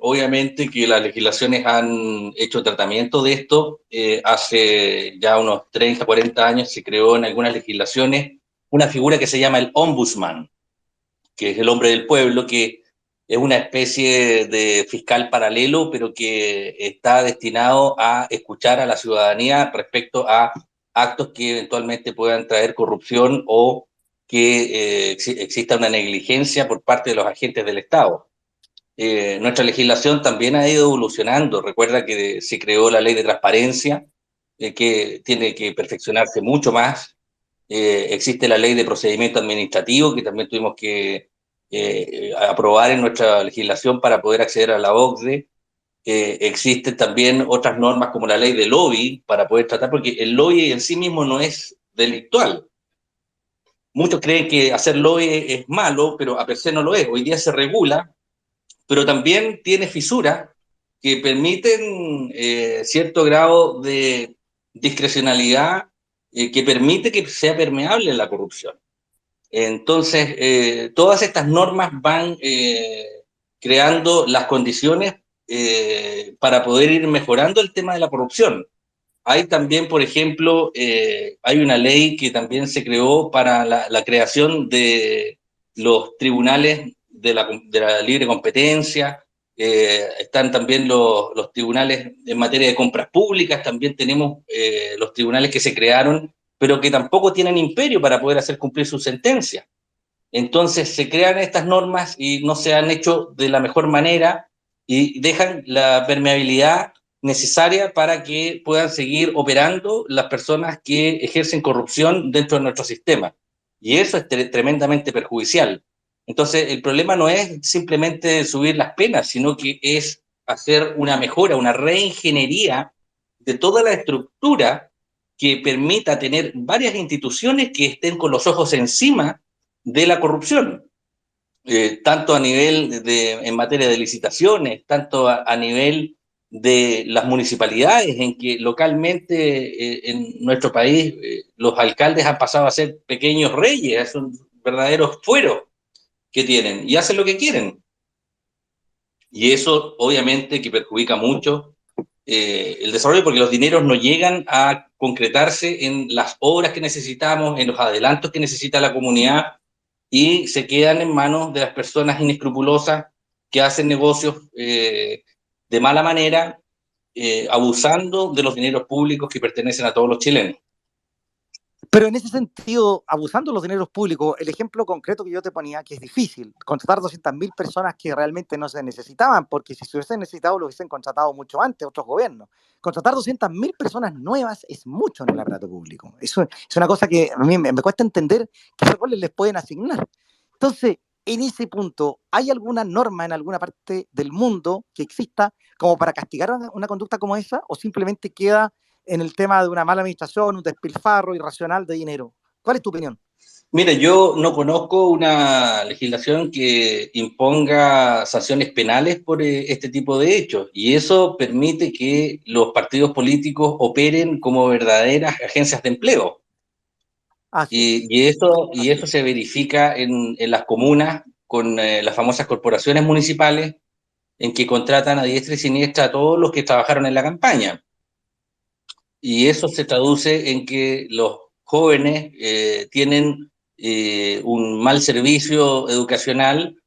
Obviamente que las legislaciones han hecho tratamiento de esto. Hace ya unos 30, 40 años se creó en algunas legislaciones una figura que se llama el ombudsman, que es el hombre del pueblo, que es una especie de fiscal paralelo, pero que está destinado a escuchar a la ciudadanía respecto a actos que eventualmente puedan traer corrupción o que exista una negligencia por parte de los agentes del Estado. Nuestra legislación también ha ido evolucionando. Recuerda que se creó la ley de transparencia, que tiene que perfeccionarse mucho más. Existe la ley de procedimiento administrativo, que también tuvimos que aprobar en nuestra legislación para poder acceder a la OCDE. Existen también otras normas como la ley de lobby para poder tratar, porque el lobby en sí mismo no es delictual. Muchos creen que hacer lobby es malo, pero a per se no lo es. Hoy día se regula, pero también tiene fisuras que permiten cierto grado de discrecionalidad que permite que sea permeable la corrupción. Entonces, todas estas normas van creando las condiciones para poder ir mejorando el tema de la corrupción. Hay también, por ejemplo, hay una ley que también se creó para la creación de los tribunales de la libre competencia. Están también los tribunales en materia de compras públicas, también tenemos los tribunales que se crearon, pero que tampoco tienen imperio para poder hacer cumplir sus sentencias. Entonces se crean estas normas y no se han hecho de la mejor manera y dejan la permeabilidad necesaria para que puedan seguir operando las personas que ejercen corrupción dentro de nuestro sistema. Y eso es tremendamente perjudicial. Entonces, el problema no es simplemente subir las penas, sino que es hacer una mejora, una reingeniería de toda la estructura que permita tener varias instituciones que estén con los ojos encima de la corrupción. Tanto a nivel en materia de licitaciones, tanto a nivel de las municipalidades, en que localmente en nuestro país los alcaldes han pasado a ser pequeños reyes, son verdaderos fueros que tienen y hacen lo que quieren. Y eso obviamente que perjudica mucho el desarrollo, porque los dineros no llegan a concretarse en las obras que necesitamos, en los adelantos que necesita la comunidad, y se quedan en manos de las personas inescrupulosas que hacen negocios de mala manera, abusando de los dineros públicos que pertenecen a todos los chilenos. Pero en ese sentido, abusando de los dineros públicos, el ejemplo concreto que yo te ponía, que es difícil, contratar 200.000 personas que realmente no se necesitaban, porque si se hubiesen necesitado, lo hubiesen contratado mucho antes otros gobiernos. Contratar 200.000 personas nuevas es mucho en el aparato público. Eso es una cosa que a mí me cuesta entender qué roles les pueden asignar. Entonces, en ese punto, ¿hay alguna norma en alguna parte del mundo que exista como para castigar una conducta como esa, o simplemente queda en el tema de una mala administración, un despilfarro irracional de dinero? ¿Cuál es tu opinión? Mira, yo no conozco una legislación que imponga sanciones penales por este tipo de hechos, y eso permite que los partidos políticos operen como verdaderas agencias de empleo. Así es. Y eso se verifica en las comunas con las famosas corporaciones municipales, en que contratan a diestra y siniestra a todos los que trabajaron en la campaña. Y eso se traduce en que los jóvenes tienen un mal servicio educacional,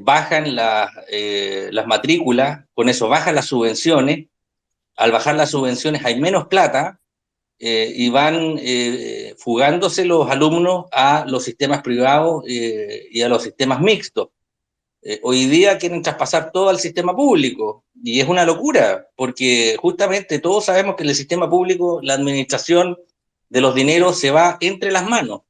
bajan las matrículas, con eso bajan las subvenciones. Al bajar las subvenciones hay menos plata, y van fugándose los alumnos a los sistemas privados y a los sistemas mixtos. Hoy día quieren traspasar todo al sistema público, y es una locura, porque justamente todos sabemos que en el sistema público la administración de los dineros se va entre las manos.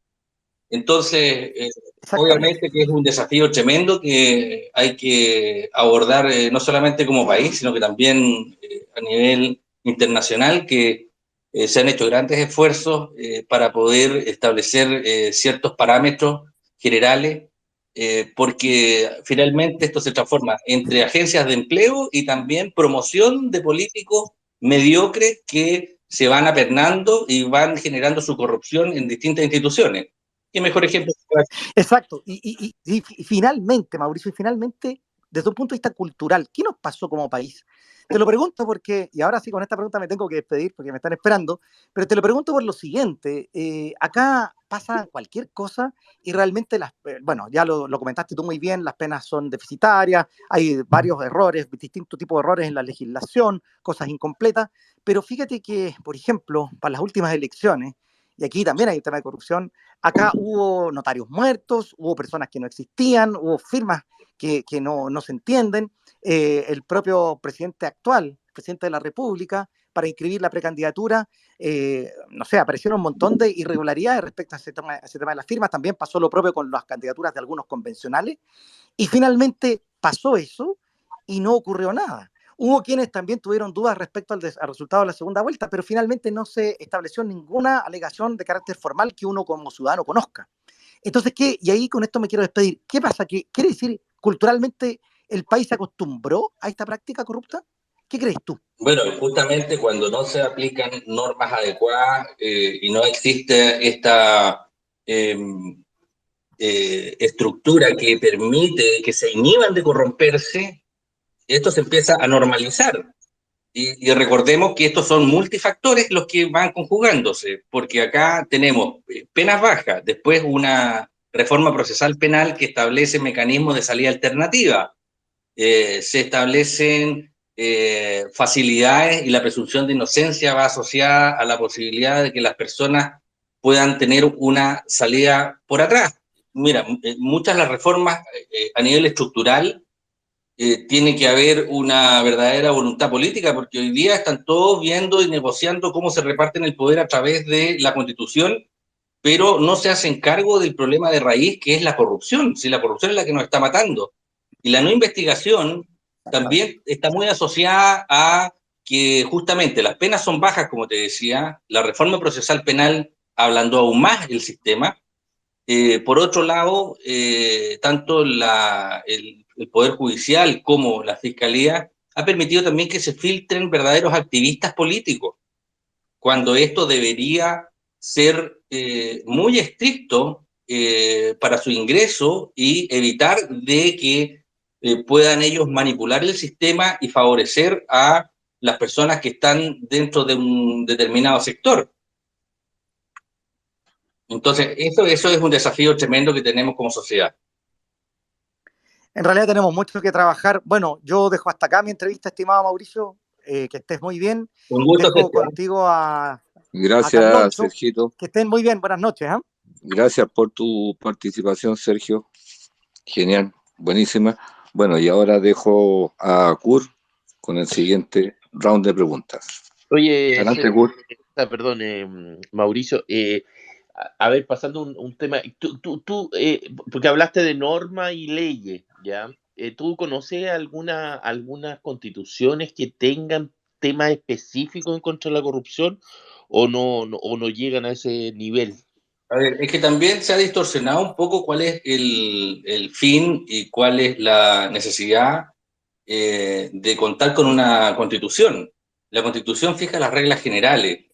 Entonces, Exactamente. obviamente que es un desafío tremendo que hay que abordar, no solamente como país, sino que también a nivel internacional, que se han hecho grandes esfuerzos para poder establecer ciertos parámetros generales, porque finalmente esto se transforma entre agencias de empleo y también promoción de políticos mediocres que se van apernando y van generando su corrupción en distintas instituciones. ¿Qué mejor ejemplo? Exacto. Y finalmente, Mauricio, desde un punto de vista cultural, ¿qué nos pasó como país? Te lo pregunto porque, y ahora sí con esta pregunta me tengo que despedir porque me están esperando, pero te lo pregunto por lo siguiente. Acá pasa cualquier cosa y realmente, bueno, ya lo comentaste tú muy bien, las penas son deficitarias, hay varios errores, distintos tipos de errores en la legislación, cosas incompletas, pero fíjate que, por ejemplo, para las últimas elecciones, y aquí también hay un tema de corrupción, acá hubo notarios muertos, hubo personas que no existían, hubo firmas que no se entienden. El propio presidente actual, presidente de la República, para inscribir la precandidatura, no sé, aparecieron un montón de irregularidades respecto a ese tema de las firmas. También pasó lo propio con las candidaturas de algunos convencionales. Y finalmente pasó eso y no ocurrió nada. Hubo quienes también tuvieron dudas respecto al resultado de la segunda vuelta, pero finalmente no se estableció ninguna alegación de carácter formal que uno como ciudadano conozca. Entonces, ¿qué? Y ahí con esto me quiero despedir. ¿Qué pasa? ¿Qué quiere decir culturalmente el país se acostumbró a esta práctica corrupta? ¿Qué crees tú? Bueno, justamente cuando no se aplican normas adecuadas y no existe esta eh, estructura que permite que se inhiban de corromperse, esto se empieza a normalizar. Y recordemos que estos son multifactores los que van conjugándose, porque acá tenemos penas bajas, después una reforma procesal penal que establece mecanismos de salida alternativa, se establecen facilidades, y la presunción de inocencia va asociada a la posibilidad de que las personas puedan tener una salida por atrás. Mira, muchas de las reformas a nivel estructural tiene que haber una verdadera voluntad política, porque hoy día están todos viendo y negociando cómo se reparten el poder a través de la Constitución, pero no se hacen cargo del problema de raíz, que es la corrupción. Si la corrupción es la que nos está matando. Y la no investigación también está muy asociada a que justamente las penas son bajas, como te decía, la reforma procesal penal ablandó aún más el sistema. Por otro lado, tanto el Poder Judicial como la Fiscalía ha permitido también que se filtren verdaderos activistas políticos, cuando esto debería ser muy estricto para su ingreso y evitar de que puedan ellos manipular el sistema y favorecer a las personas que están dentro de un determinado sector. Entonces, eso es un desafío tremendo que tenemos como sociedad. En realidad tenemos mucho que trabajar. Bueno, yo dejo hasta acá mi entrevista, estimado Mauricio. Que estés muy bien. Un gusto, Dejo Sergio. contigo a Gracias, Carloncho. Sergito. Que estén muy bien, buenas noches. Gracias por tu participación, Sergio. Genial, buenísima. Bueno, y ahora dejo a Kurt con el siguiente round de preguntas. Oye, Adelante, Kurt. perdón, Mauricio, a ver, pasando un tema, porque hablaste de norma y leyes, ¿ya? ¿Tú conoces algunas constituciones que tengan temas específicos en contra de la corrupción o no llegan a ese nivel? A ver, es que también se ha distorsionado un poco cuál es el fin y cuál es la necesidad de contar con una constitución. La constitución fija las reglas generales.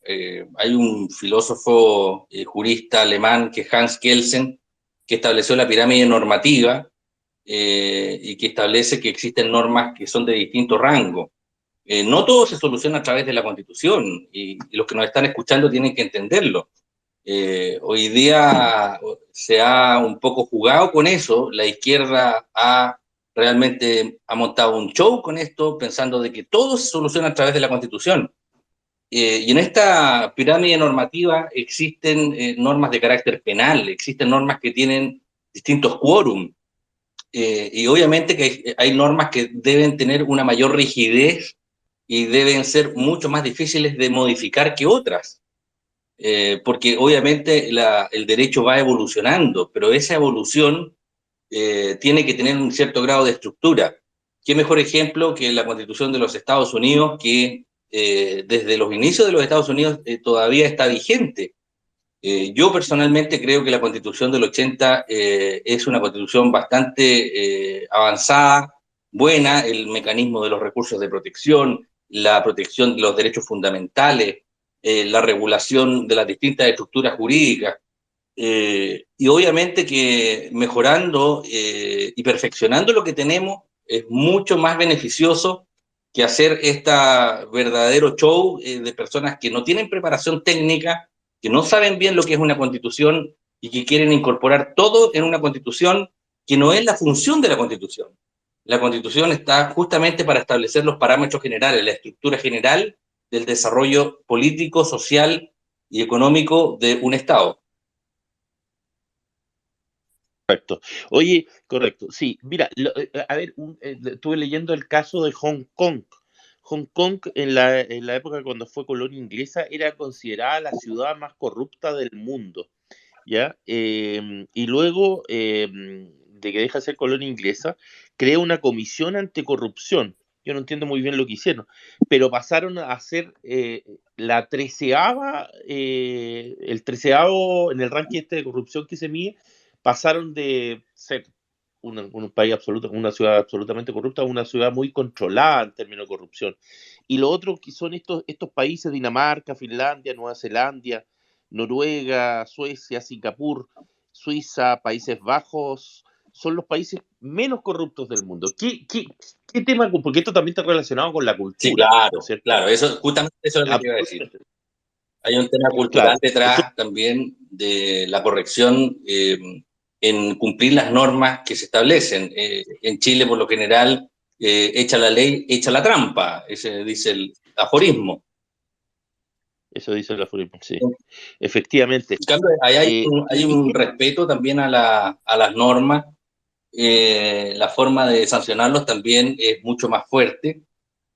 Hay un filósofo jurista alemán que es Hans Kelsen, que estableció la pirámide normativa y que establece que existen normas que son de distinto rango. No todo se soluciona a través de la constitución y los que nos están escuchando tienen que entenderlo. Hoy día se ha un poco jugado con eso, la izquierda realmente ha montado un show con esto, pensando de que todo se soluciona a través de la Constitución. Y en esta pirámide normativa existen normas de carácter penal, existen normas que tienen distintos quórum, y obviamente que hay normas que deben tener una mayor rigidez y deben ser mucho más difíciles de modificar que otras. Porque obviamente el derecho va evolucionando, pero esa evolución tiene que tener un cierto grado de estructura. ¿Qué mejor ejemplo que la Constitución de los Estados Unidos, que desde los inicios de los Estados Unidos todavía está vigente? Yo personalmente creo que la Constitución del 80 es una Constitución bastante avanzada, buena, el mecanismo de los recursos de protección, la protección de los derechos fundamentales, la regulación de las distintas estructuras jurídicas, y obviamente que mejorando y perfeccionando lo que tenemos es mucho más beneficioso que hacer este verdadero show de personas que no tienen preparación técnica, que no saben bien lo que es una constitución y que quieren incorporar todo en una constitución que no es la función de la constitución. La constitución está justamente para establecer los parámetros generales, la estructura general del desarrollo político, social y económico de un Estado. Correcto. Oye, correcto. Sí, mira, a ver, estuve leyendo el caso de Hong Kong. Hong Kong en la época cuando fue colonia inglesa era considerada la ciudad más corrupta del mundo, ¿ya? Y luego de que deja de ser colonia inglesa, crea una comisión anticorrupción. Yo no entiendo muy bien lo que hicieron, pero pasaron a ser la 13ª, el 13º en el ranking este de corrupción que se mide, pasaron de ser un país absoluto, una ciudad absolutamente corrupta a una ciudad muy controlada en términos de corrupción. Y lo otro que son estos países, Dinamarca, Finlandia, Nueva Zelanda, Noruega, Suecia, Singapur, Suiza, Países Bajos, son los países menos corruptos del mundo. ¿Qué tema? Porque esto también está relacionado con la cultura. Sí, claro, ¿no es cierto? claro, justamente eso es lo que iba a decir. Hay un tema cultural detrás también de la corrección en cumplir las normas que se establecen. En Chile, por lo general, echa la ley, echa la trampa, ese dice el aforismo. Eso dice el aforismo, sí. Efectivamente. En cambio, hay un respeto también a las normas. La forma de sancionarlos también es mucho más fuerte.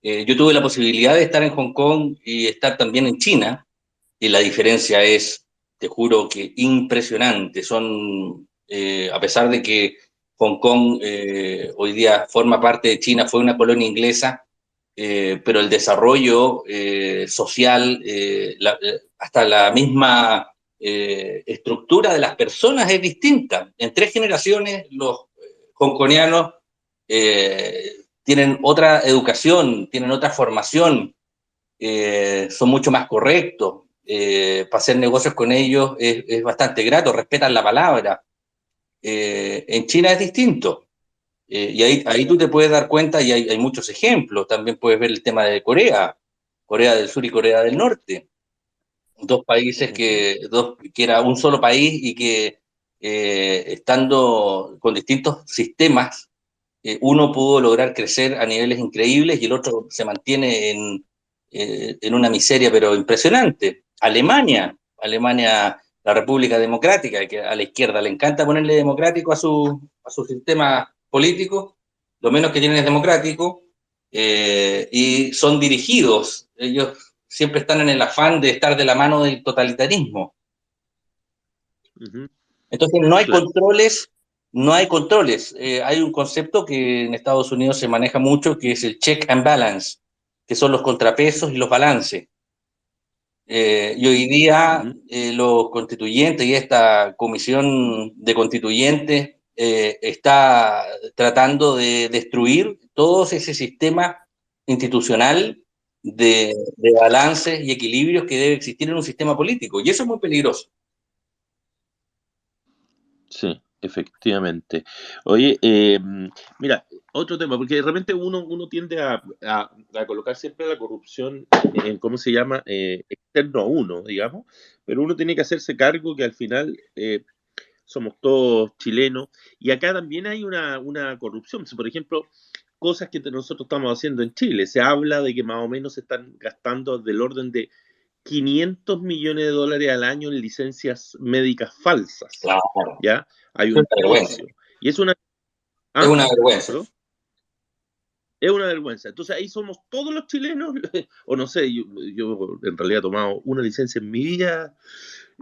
Yo tuve la posibilidad de estar en Hong Kong y estar también en China, y la diferencia es, te juro que impresionante. A pesar de que Hong Kong hoy día forma parte de China, fue una colonia inglesa, pero el desarrollo social, hasta la misma estructura de las personas es distinta. En 3 generaciones los hongkonianos tienen otra educación, tienen otra formación, son mucho más correctos. Para hacer negocios con ellos es bastante grato, respetan la palabra. En China es distinto. Y ahí tú te puedes dar cuenta, y hay muchos ejemplos. También puedes ver el tema de Corea del Sur y Corea del Norte. Dos países que era un solo país y que estando con distintos sistemas, uno pudo lograr crecer a niveles increíbles y el otro se mantiene en una miseria pero impresionante. Alemania, la República Democrática, que a la izquierda le encanta ponerle democrático a su sistema político, lo menos que tienen es democrático, y son dirigidos, ellos siempre están en el afán de estar de la mano del totalitarismo. Entonces no hay controles, hay un concepto que en Estados Unidos se maneja mucho, que es el check and balance, que son los contrapesos y los balances. Y hoy día los constituyentes y esta comisión de constituyentes está tratando de destruir todo ese sistema institucional de balances y equilibrios que debe existir en un sistema político. Y eso es muy peligroso. Sí, efectivamente. Oye, mira, otro tema, porque de repente uno tiende a colocar siempre la corrupción en, ¿cómo se llama? Externo a uno, digamos, pero uno tiene que hacerse cargo que al final somos todos chilenos, y acá también hay una corrupción. Por ejemplo, cosas que nosotros estamos haciendo en Chile, se habla de que más o menos se están gastando del orden de 500 millones de dólares al año en licencias médicas falsas. Claro. ¿Ya? Hay un negocio. Y es una... ¿Ah? Es una vergüenza. ¿Perdón? Es una vergüenza. Entonces ahí somos todos los chilenos, o no sé, yo en realidad he tomado una licencia en mi vida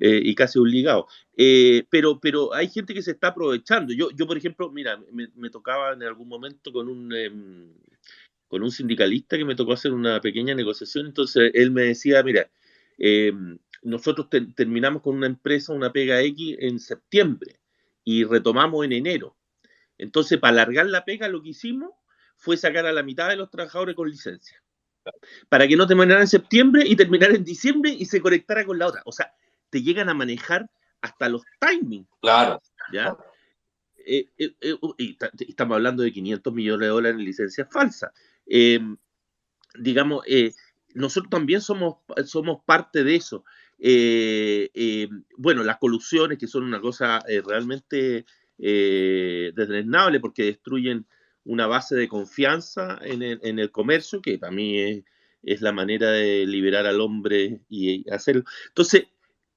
y casi obligado. Pero hay gente que se está aprovechando. Yo por ejemplo, mira, me tocaba en algún momento con un sindicalista que me tocó hacer una pequeña negociación. Entonces él me decía, mira, nosotros terminamos con una empresa, una pega X en septiembre y retomamos en enero. Entonces, para alargar la pega, lo que hicimos fue sacar a la mitad de los trabajadores con licencia, para que no terminara en septiembre y terminara en diciembre y se conectara con la otra. O sea, te llegan a manejar hasta los timings. Claro. ¿Ya? Y estamos hablando de 500 millones de dólares en licencias falsas. Digamos, nosotros también somos parte de eso. Bueno, las colusiones, que son una cosa realmente desdeñable, porque destruyen una base de confianza en el comercio, que para mí es la manera de liberar al hombre y hacerlo. Entonces,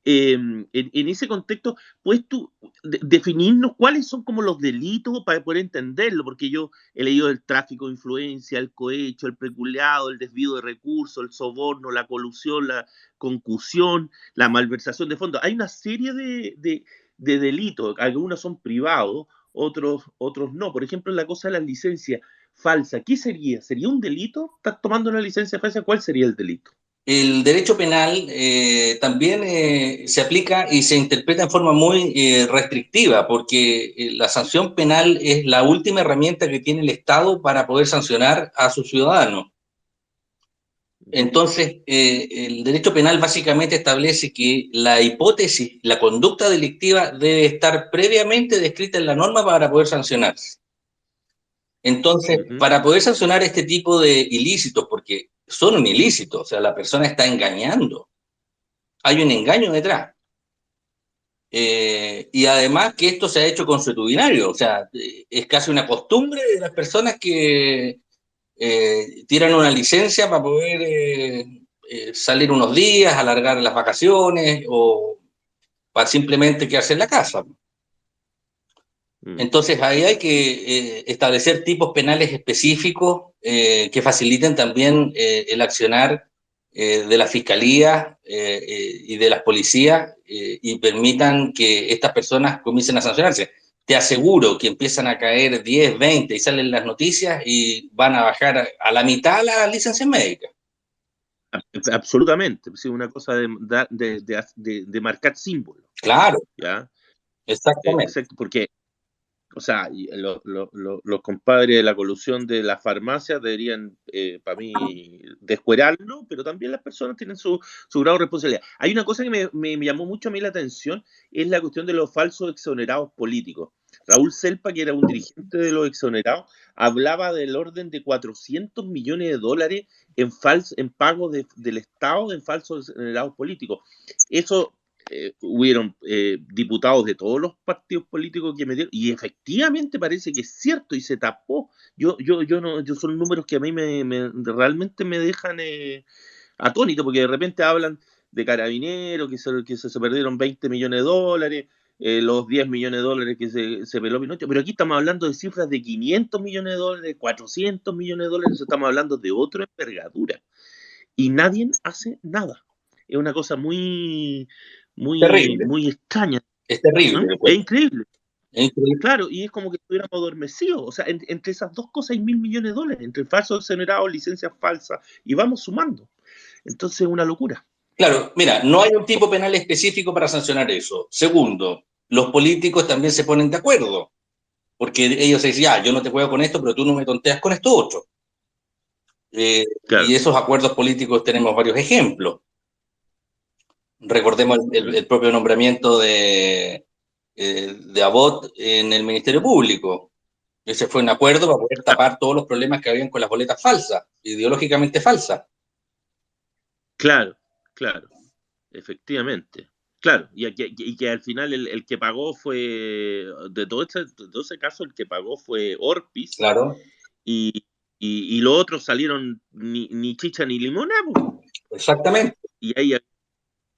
en ese contexto, ¿puedes tú definirnos cuáles son como los delitos para poder entenderlo? Porque yo he leído el tráfico de influencia, el cohecho, el peculado, el desvío de recursos, el soborno, la colusión, la concusión, la malversación de fondos. Hay una serie de delitos, algunos son privados, otros no. Por ejemplo, la cosa de las licencias falsas, ¿qué sería? ¿Sería un delito? ¿Estás tomando una licencia falsa? ¿Cuál sería el delito? El derecho penal también se aplica y se interpreta en forma muy restrictiva, porque la sanción penal es la última herramienta que tiene el Estado para poder sancionar a sus ciudadanos. Entonces, el derecho penal básicamente establece que la hipótesis, la conducta delictiva debe estar previamente descrita en la norma para poder sancionarse. Entonces, para poder sancionar este tipo de ilícitos, porque son un ilícito, o sea, la persona está engañando, hay un engaño detrás. Y además que esto se ha hecho consuetudinario, o sea, es casi una costumbre de las personas que tiran una licencia para poder salir unos días, alargar las vacaciones o para simplemente quedarse en la casa. Entonces ahí hay que establecer tipos penales específicos que faciliten también el accionar de la fiscalía y de las policías y permitan que estas personas comiencen a sancionarse. Te aseguro que empiezan a caer 10, 20 y salen las noticias y van a bajar a la mitad las licencias médicas. Absolutamente, es una cosa de marcar símbolos. Claro. ¿Ya? Exactamente. Exacto, porque, o sea, los compadres de la colusión de la farmacia deberían, para mí, descuerarlo, pero también las personas tienen su grado de responsabilidad. Hay una cosa que me llamó mucho a mí la atención, es la cuestión de los falsos exonerados políticos. Raúl Selpa, que era un dirigente de los exonerados, hablaba del orden de 400 millones de dólares en pago del Estado en falsos exonerados políticos. Eso... hubieron diputados de todos los partidos políticos que metieron, y efectivamente parece que es cierto y se tapó. Yo son números que a mí realmente me dejan atónito, porque de repente hablan de Carabineros, que se perdieron 20 millones de dólares, los 10 millones de dólares que se peló Pinochet, pero aquí estamos hablando de cifras de 500 millones de dólares, 400 millones de dólares, estamos hablando de otra envergadura, y nadie hace nada. Es una cosa muy extraña. Es terrible. ¿Mm? Es increíble. Es increíble. Claro, y es como que estuviéramos adormecidos. O sea, entre esas dos cosas hay 1.000 millones de dólares, entre falsos exonerados, licencias falsas, y vamos sumando. Entonces es una locura. Claro, mira, no hay un tipo penal específico para sancionar eso. Segundo, los políticos también se ponen de acuerdo, porque ellos dicen, ya, yo no te juego con esto, pero tú no me tonteas con esto otro. Claro. Y esos acuerdos políticos tenemos varios ejemplos. Recordemos el propio nombramiento de Abbott en el Ministerio Público. Ese fue un acuerdo para poder tapar todos los problemas que habían con las boletas falsas, ideológicamente falsas. Claro, efectivamente. Claro, y que al final el que pagó fue, de todo ese caso, el que pagó fue Orpis. Claro. Y los otros salieron ni chicha ni limonada. Exactamente. Y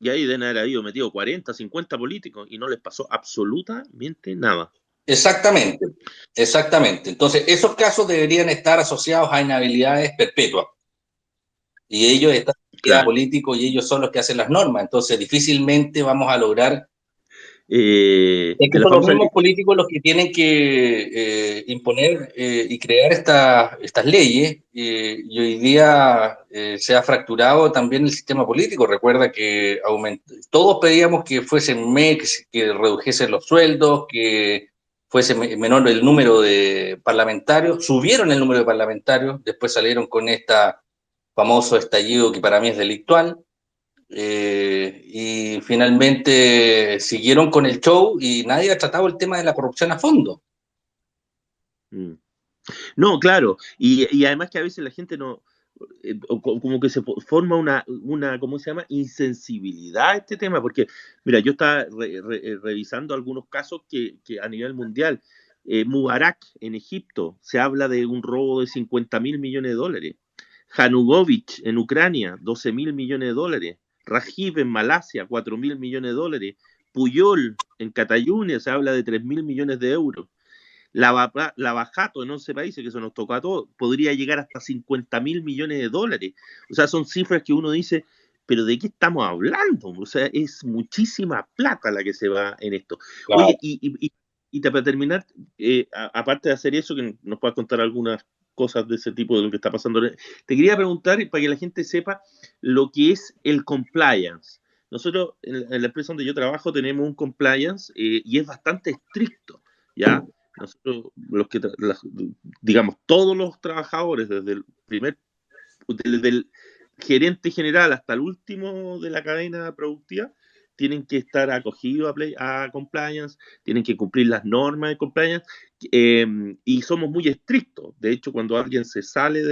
ahí deben haber habido metido 40, 50 políticos y no les pasó absolutamente nada. Exactamente. Entonces, esos casos deberían estar asociados a inhabilidades perpetuas. Y ellos están políticos y ellos son los que hacen las normas. Entonces, difícilmente vamos a lograr. Es que son los mismos políticos los que tienen que imponer y crear estas leyes. Y hoy día se ha fracturado también el sistema político. Recuerda que todos pedíamos que fuesen MEX, que redujesen los sueldos, que fuese menor el número de parlamentarios. Subieron el número de parlamentarios, después salieron con famoso estallido que para mí es delictual, y finalmente siguieron con el show y nadie ha tratado el tema de la corrupción a fondo. No, claro, y además que a veces la gente no, como que se forma una ¿cómo se llama? Insensibilidad a este tema, porque, mira, yo estaba revisando algunos casos que a nivel mundial, Mubarak en Egipto, se habla de un robo de 50.000 millones de dólares. Yanukovych en Ucrania, 12.000 millones de dólares. Rajiv en Malasia, 4.000 millones de dólares. Puyol en Cataluña se habla de 3.000 millones de euros. Lavajato en 11 países, que eso nos tocó a todos, podría llegar hasta 50.000 millones de dólares. O sea, son cifras que uno dice, pero ¿de qué estamos hablando? O sea, es muchísima plata la que se va en esto. Claro. Oye, y para terminar, aparte de hacer eso, que nos puedas contar algunas cosas de ese tipo de lo que está pasando. Te quería preguntar, para que la gente sepa, lo que es el compliance. Nosotros, en la empresa donde yo trabajo, tenemos un compliance y es bastante estricto, ¿ya? Nosotros, digamos, todos los trabajadores, desde el gerente general hasta el último de la cadena productiva, tienen que estar acogidos a compliance, tienen que cumplir las normas de compliance, y somos muy estrictos. De hecho, cuando alguien se sale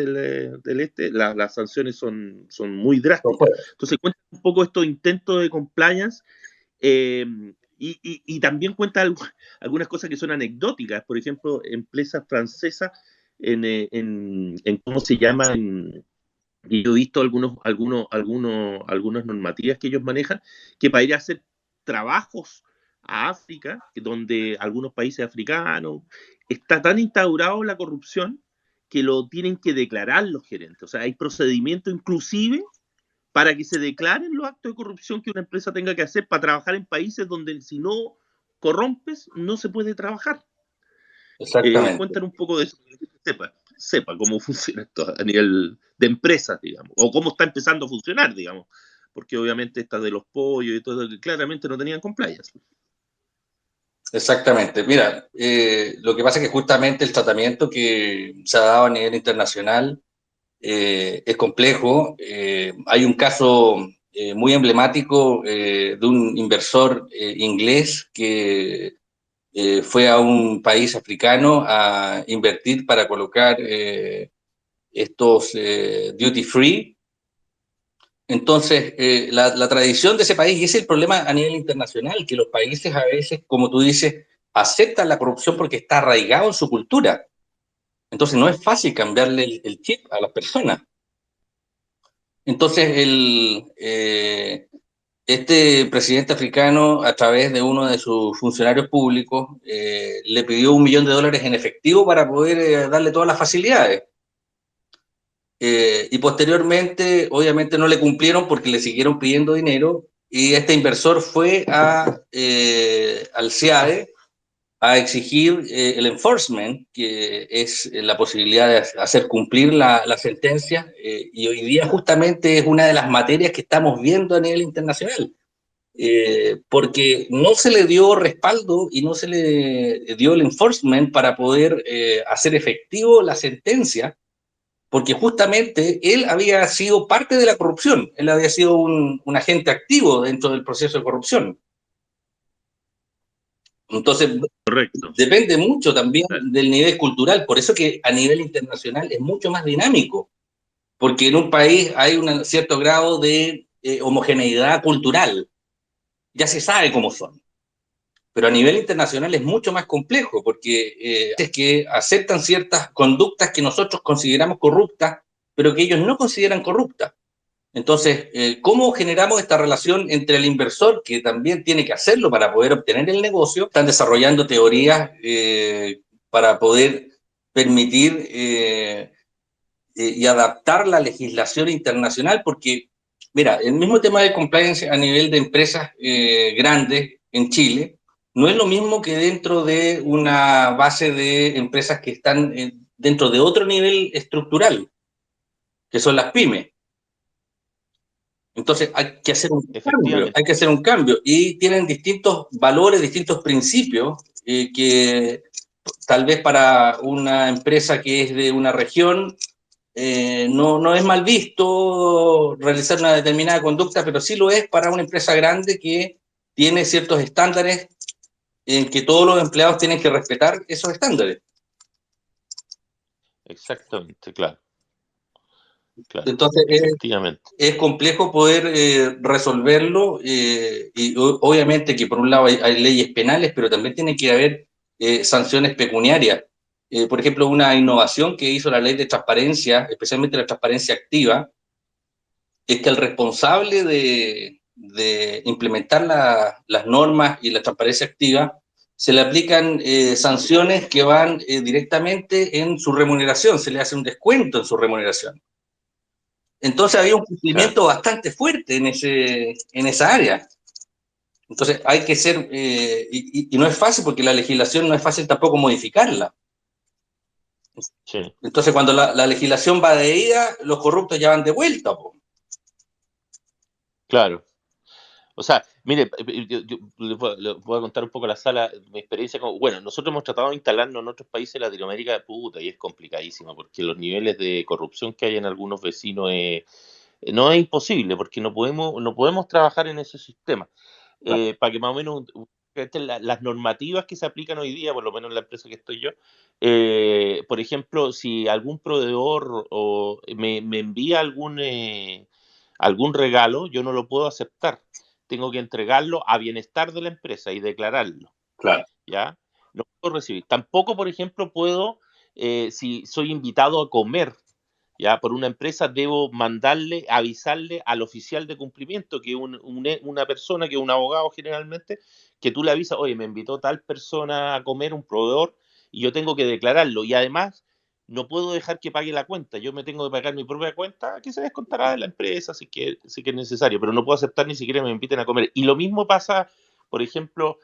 las sanciones son muy drásticas. Entonces, cuenta un poco estos intentos de compliance, y también cuenta algunas cosas que son anecdóticas. Por ejemplo, empresas francesas en ¿cómo se llama? Y yo he visto algunas normativas que ellos manejan, que para ir a hacer trabajos a África, donde algunos países africanos, está tan instaurado la corrupción que lo tienen que declarar los gerentes. O sea, hay procedimientos inclusive para que se declaren los actos de corrupción que una empresa tenga que hacer para trabajar en países donde si no corrompes, no se puede trabajar. Exactamente. Cuéntanos un poco de eso, que sepa cómo funciona esto a nivel de empresas, digamos, o cómo está empezando a funcionar, digamos, porque obviamente esta de los pollos y todo, que claramente no tenían compliance. Exactamente. Mira, lo que pasa es que justamente el tratamiento que se ha dado a nivel internacional es complejo. Hay un caso muy emblemático de un inversor inglés que fue a un país africano a invertir para colocar estos duty free. Entonces, la tradición de ese país, y ese es el problema a nivel internacional, que los países a veces, como tú dices, aceptan la corrupción porque está arraigado en su cultura. Entonces, no es fácil cambiarle el chip a las personas. Entonces, este presidente africano, a través de uno de sus funcionarios públicos, le pidió $1 millón en efectivo para poder darle todas las facilidades. Y posteriormente, obviamente, no le cumplieron porque le siguieron pidiendo dinero, y este inversor fue al CIAE a exigir el enforcement, que es la posibilidad de hacer cumplir la sentencia, y hoy día justamente es una de las materias que estamos viendo a nivel internacional, porque no se le dio respaldo y no se le dio el enforcement para poder hacer efectivo la sentencia, porque justamente él había sido parte de la corrupción, él había sido un agente activo dentro del proceso de corrupción. Entonces, Correcto. depende mucho también del nivel cultural, por eso que a nivel internacional es mucho más dinámico, porque en un país hay un cierto grado de homogeneidad cultural, ya se sabe cómo son, pero a nivel internacional es mucho más complejo, porque es que aceptan ciertas conductas que nosotros consideramos corruptas, pero que ellos no consideran corruptas. Entonces, ¿cómo generamos esta relación entre el inversor, que también tiene que hacerlo para poder obtener el negocio? Están desarrollando teorías para poder permitir y adaptar la legislación internacional, porque, mira, el mismo tema de compliance a nivel de empresas grandes en Chile no es lo mismo que dentro de una base de empresas que están dentro de otro nivel estructural, que son las pymes. Entonces hay que hacer un cambio, hay que hacer un cambio, y tienen distintos valores, distintos principios que tal vez para una empresa que es de una región no es mal visto realizar una determinada conducta, pero sí lo es para una empresa grande que tiene ciertos estándares en que todos los empleados tienen que respetar esos estándares. Exactamente, claro. Entonces, efectivamente. Es complejo poder resolverlo, y obviamente que por un lado hay leyes penales, pero también tiene que haber sanciones pecuniarias. Por ejemplo, una innovación que hizo la ley de transparencia, especialmente la transparencia activa, es que el responsable de implementar las normas y la transparencia activa se le aplican sanciones que van directamente en su remuneración, se le hace un descuento en su remuneración. Entonces había un cumplimiento bastante fuerte en esa área. Entonces hay que ser, y no es fácil porque la legislación no es fácil tampoco modificarla. Sí. Entonces cuando la legislación va de ida, los corruptos ya van de vuelta, po. Claro. O sea, mire, yo les voy a contar un poco la sala, mi experiencia bueno, nosotros hemos tratado de instalarnos en otros países de Latinoamérica, puta, y es complicadísimo, porque los niveles de corrupción que hay en algunos vecinos no es imposible, porque no podemos trabajar en ese sistema. Para que más o menos las normativas que se aplican hoy día, por lo menos en la empresa que estoy yo, por ejemplo, si algún proveedor me envía algún regalo, yo no lo puedo aceptar. Tengo que entregarlo a bienestar de la empresa y declararlo. Claro. ¿Ya? No puedo recibir. Tampoco, por ejemplo, puedo, si soy invitado a comer, ¿ya? Por una empresa, debo avisarle al oficial de cumplimiento, que es una persona, que es un abogado generalmente, que tú le avisas, oye, me invitó tal persona a comer, un proveedor, y yo tengo que declararlo. Y además, no puedo dejar que pague la cuenta. Yo me tengo que pagar mi propia cuenta, que se descontará de la empresa, si que es necesario, pero no puedo aceptar ni siquiera que me inviten a comer. Y lo mismo pasa, por ejemplo,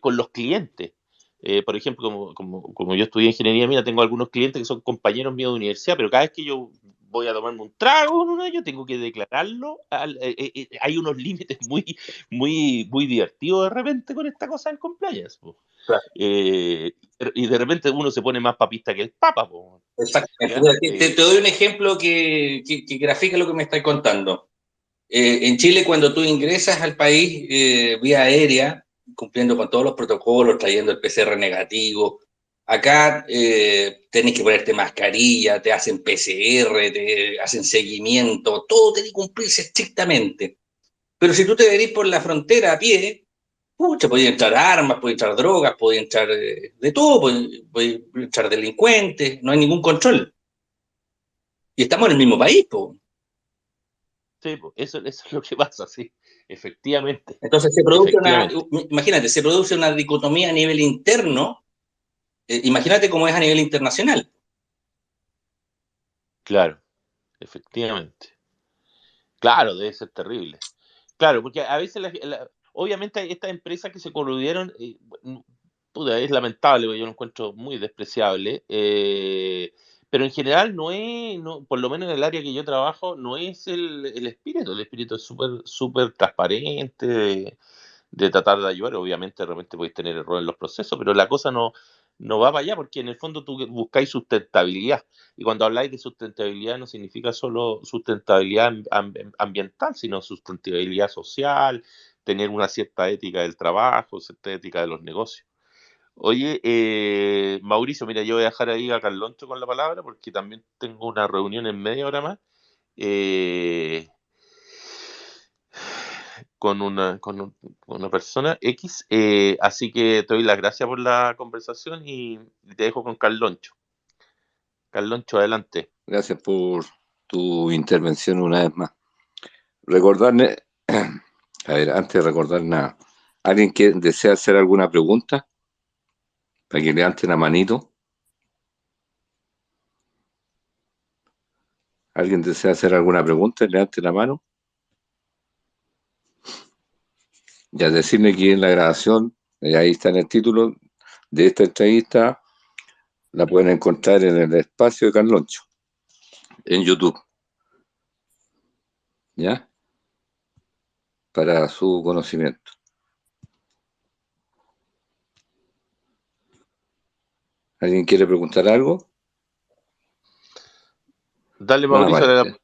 con los clientes. Por ejemplo, como yo estudié ingeniería mina, tengo algunos clientes que son compañeros míos de universidad, pero cada vez que yo voy a tomarme un trago con uno de ellos, tengo que declararlo. Hay unos límites muy divertidos de repente con esta cosa del compliance. Claro. Y de repente uno se pone más papista que el papa. Exactamente. Te doy un ejemplo que grafica lo que me estás contando. En Chile, cuando tú ingresas al país vía aérea, cumpliendo con todos los protocolos, trayendo el PCR negativo, acá tenés que ponerte mascarilla, te hacen PCR, te hacen seguimiento, todo tiene que cumplirse estrictamente. Pero si tú te venís por la frontera a pie, pucha, podían entrar armas, podían entrar drogas, podían entrar de todo, podían entrar delincuentes, no hay ningún control. Y estamos en el mismo país, po. Sí, eso es lo que pasa, sí. Efectivamente, Entonces se produce efectivamente. imagínate, se produce una dicotomía a nivel interno, imagínate cómo es a nivel internacional. Claro, efectivamente. Claro, debe ser terrible. Claro, porque a veces, obviamente, hay estas empresas que se coludieron, puta, es lamentable, porque yo lo encuentro muy despreciable, pero en general no, por lo menos en el área que yo trabajo, no es el espíritu es súper súper transparente, de tratar de ayudar. Obviamente, de repente podéis tener errores en los procesos, pero la cosa no va para allá, porque en el fondo tú buscáis sustentabilidad. Y cuando habláis de sustentabilidad, no significa solo sustentabilidad ambiental, sino sustentabilidad social, tener una cierta ética del trabajo, cierta ética de los negocios. Oye, Mauricio, mira, yo voy a dejar ahí a Carloncho con la palabra, porque también tengo una reunión en media hora más. eh, con una persona X. Así que te doy las gracias por la conversación y te dejo con Carloncho. Carloncho, adelante. Gracias por tu intervención una vez más. Recordarle, a ver, antes de recordar nada, ¿alguien que desea hacer alguna pregunta? Para que levanten la manito. ¿Alguien desea hacer alguna pregunta? Levante la mano. Ya decirle que en la grabación, ahí está en el título de esta entrevista, la pueden encontrar en el espacio de Carloncho, en YouTube. ¿Ya? Para su conocimiento. ¿Alguien quiere preguntar algo? Dale, No Mauricio, aparece.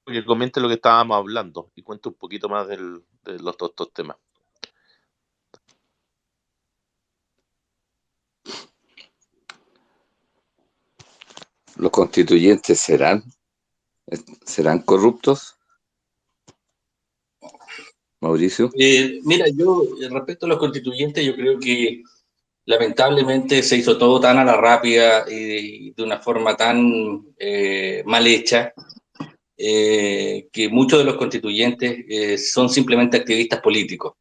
que comente lo que estábamos hablando y cuente un poquito más de los dos temas. ¿Los constituyentes serán corruptos? Mauricio. Mira, yo respecto a los constituyentes, yo creo que lamentablemente se hizo todo tan a la rápida y de una forma tan mal hecha, que muchos de los constituyentes son simplemente activistas políticos,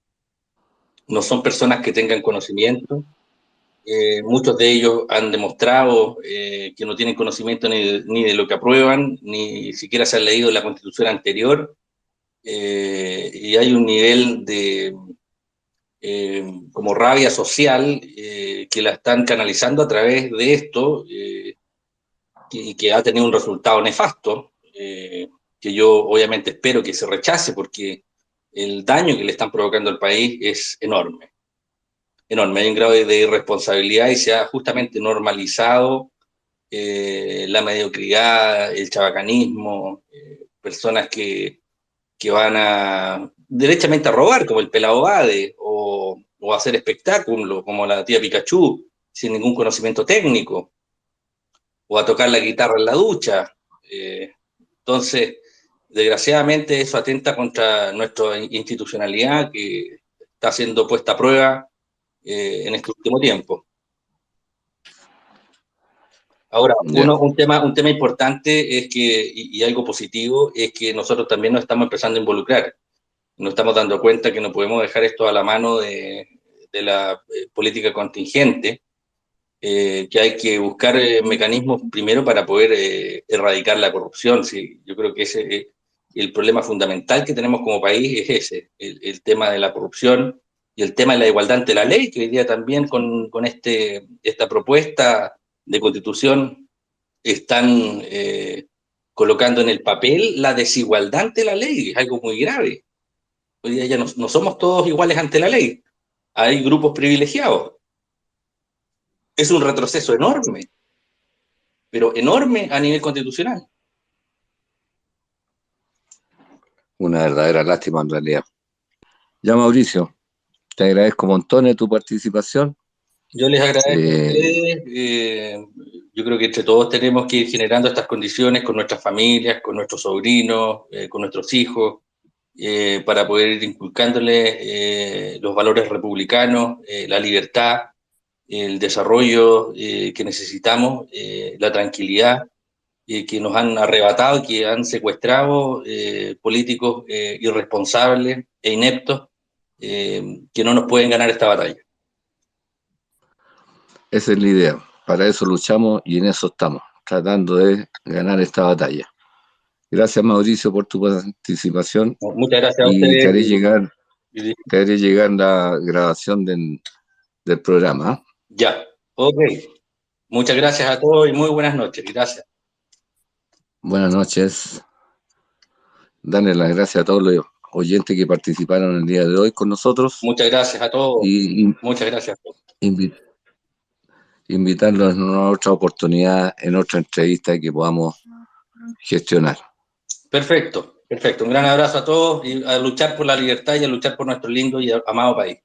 no son personas que tengan conocimiento. Muchos de ellos han demostrado que no tienen conocimiento ni de lo que aprueban, ni siquiera se han leído la constitución anterior, y hay un nivel de como rabia social que la están canalizando a través de esto, y que ha tenido un resultado nefasto, que yo obviamente espero que se rechace porque el daño que le están provocando al país es enorme, enorme. Hay un grado de irresponsabilidad y se ha justamente normalizado la mediocridad, el chabacanismo, personas que van derechamente a robar, como el pelado Bade, o a hacer espectáculo, como la tía Pikachu, sin ningún conocimiento técnico, o a tocar la guitarra en la ducha. Entonces, desgraciadamente eso atenta contra nuestra institucionalidad que está siendo puesta a prueba en este último tiempo. Ahora, Ya. un tema importante es que, y algo positivo, es que nosotros también nos estamos empezando a involucrar. Nos estamos dando cuenta que no podemos dejar esto a la mano de la política contingente, que hay que buscar mecanismos primero para poder erradicar la corrupción. Sí, yo creo que ese el problema fundamental que tenemos como país es ese, el tema de la corrupción y el tema de la igualdad ante la ley, que hoy día también con esta propuesta de constitución están colocando en el papel la desigualdad ante la ley, es algo muy grave. Hoy día ya no somos todos iguales ante la ley, hay grupos privilegiados. Es un retroceso enorme, pero enorme a nivel constitucional. Una verdadera lástima en realidad. Ya, Mauricio, te agradezco montones tu participación. Yo les agradezco a Eh, ustedes. Yo creo que entre todos tenemos que ir generando estas condiciones con nuestras familias, con nuestros sobrinos, con nuestros hijos, para poder ir inculcándole los valores republicanos, la libertad, el desarrollo que necesitamos, la tranquilidad. que nos han arrebatado, que han secuestrado políticos irresponsables e ineptos que no nos pueden ganar esta batalla. Esa es la idea. Para eso luchamos y en eso estamos, tratando de ganar esta batalla. Gracias, Mauricio, por tu participación. Muchas gracias a Y ustedes. te haré llegar la grabación del programa. ¿Eh? Ya, ok. Muchas gracias a todos y muy buenas noches. Gracias. Buenas noches. Darle las gracias a todos los oyentes que participaron el día de hoy con nosotros. Muchas gracias a todos. Muchas gracias a todos. Invitarlos en una otra oportunidad, en otra entrevista que podamos gestionar. Perfecto, perfecto. Un gran abrazo a todos y a luchar por la libertad y a luchar por nuestro lindo y amado país.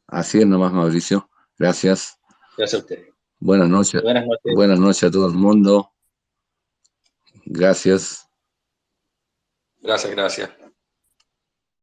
Así es nomás, Mauricio. Gracias. Gracias a ustedes. Buenas noches. Buenas noches. Buenas noches a todo el mundo. Gracias. Gracias, gracias.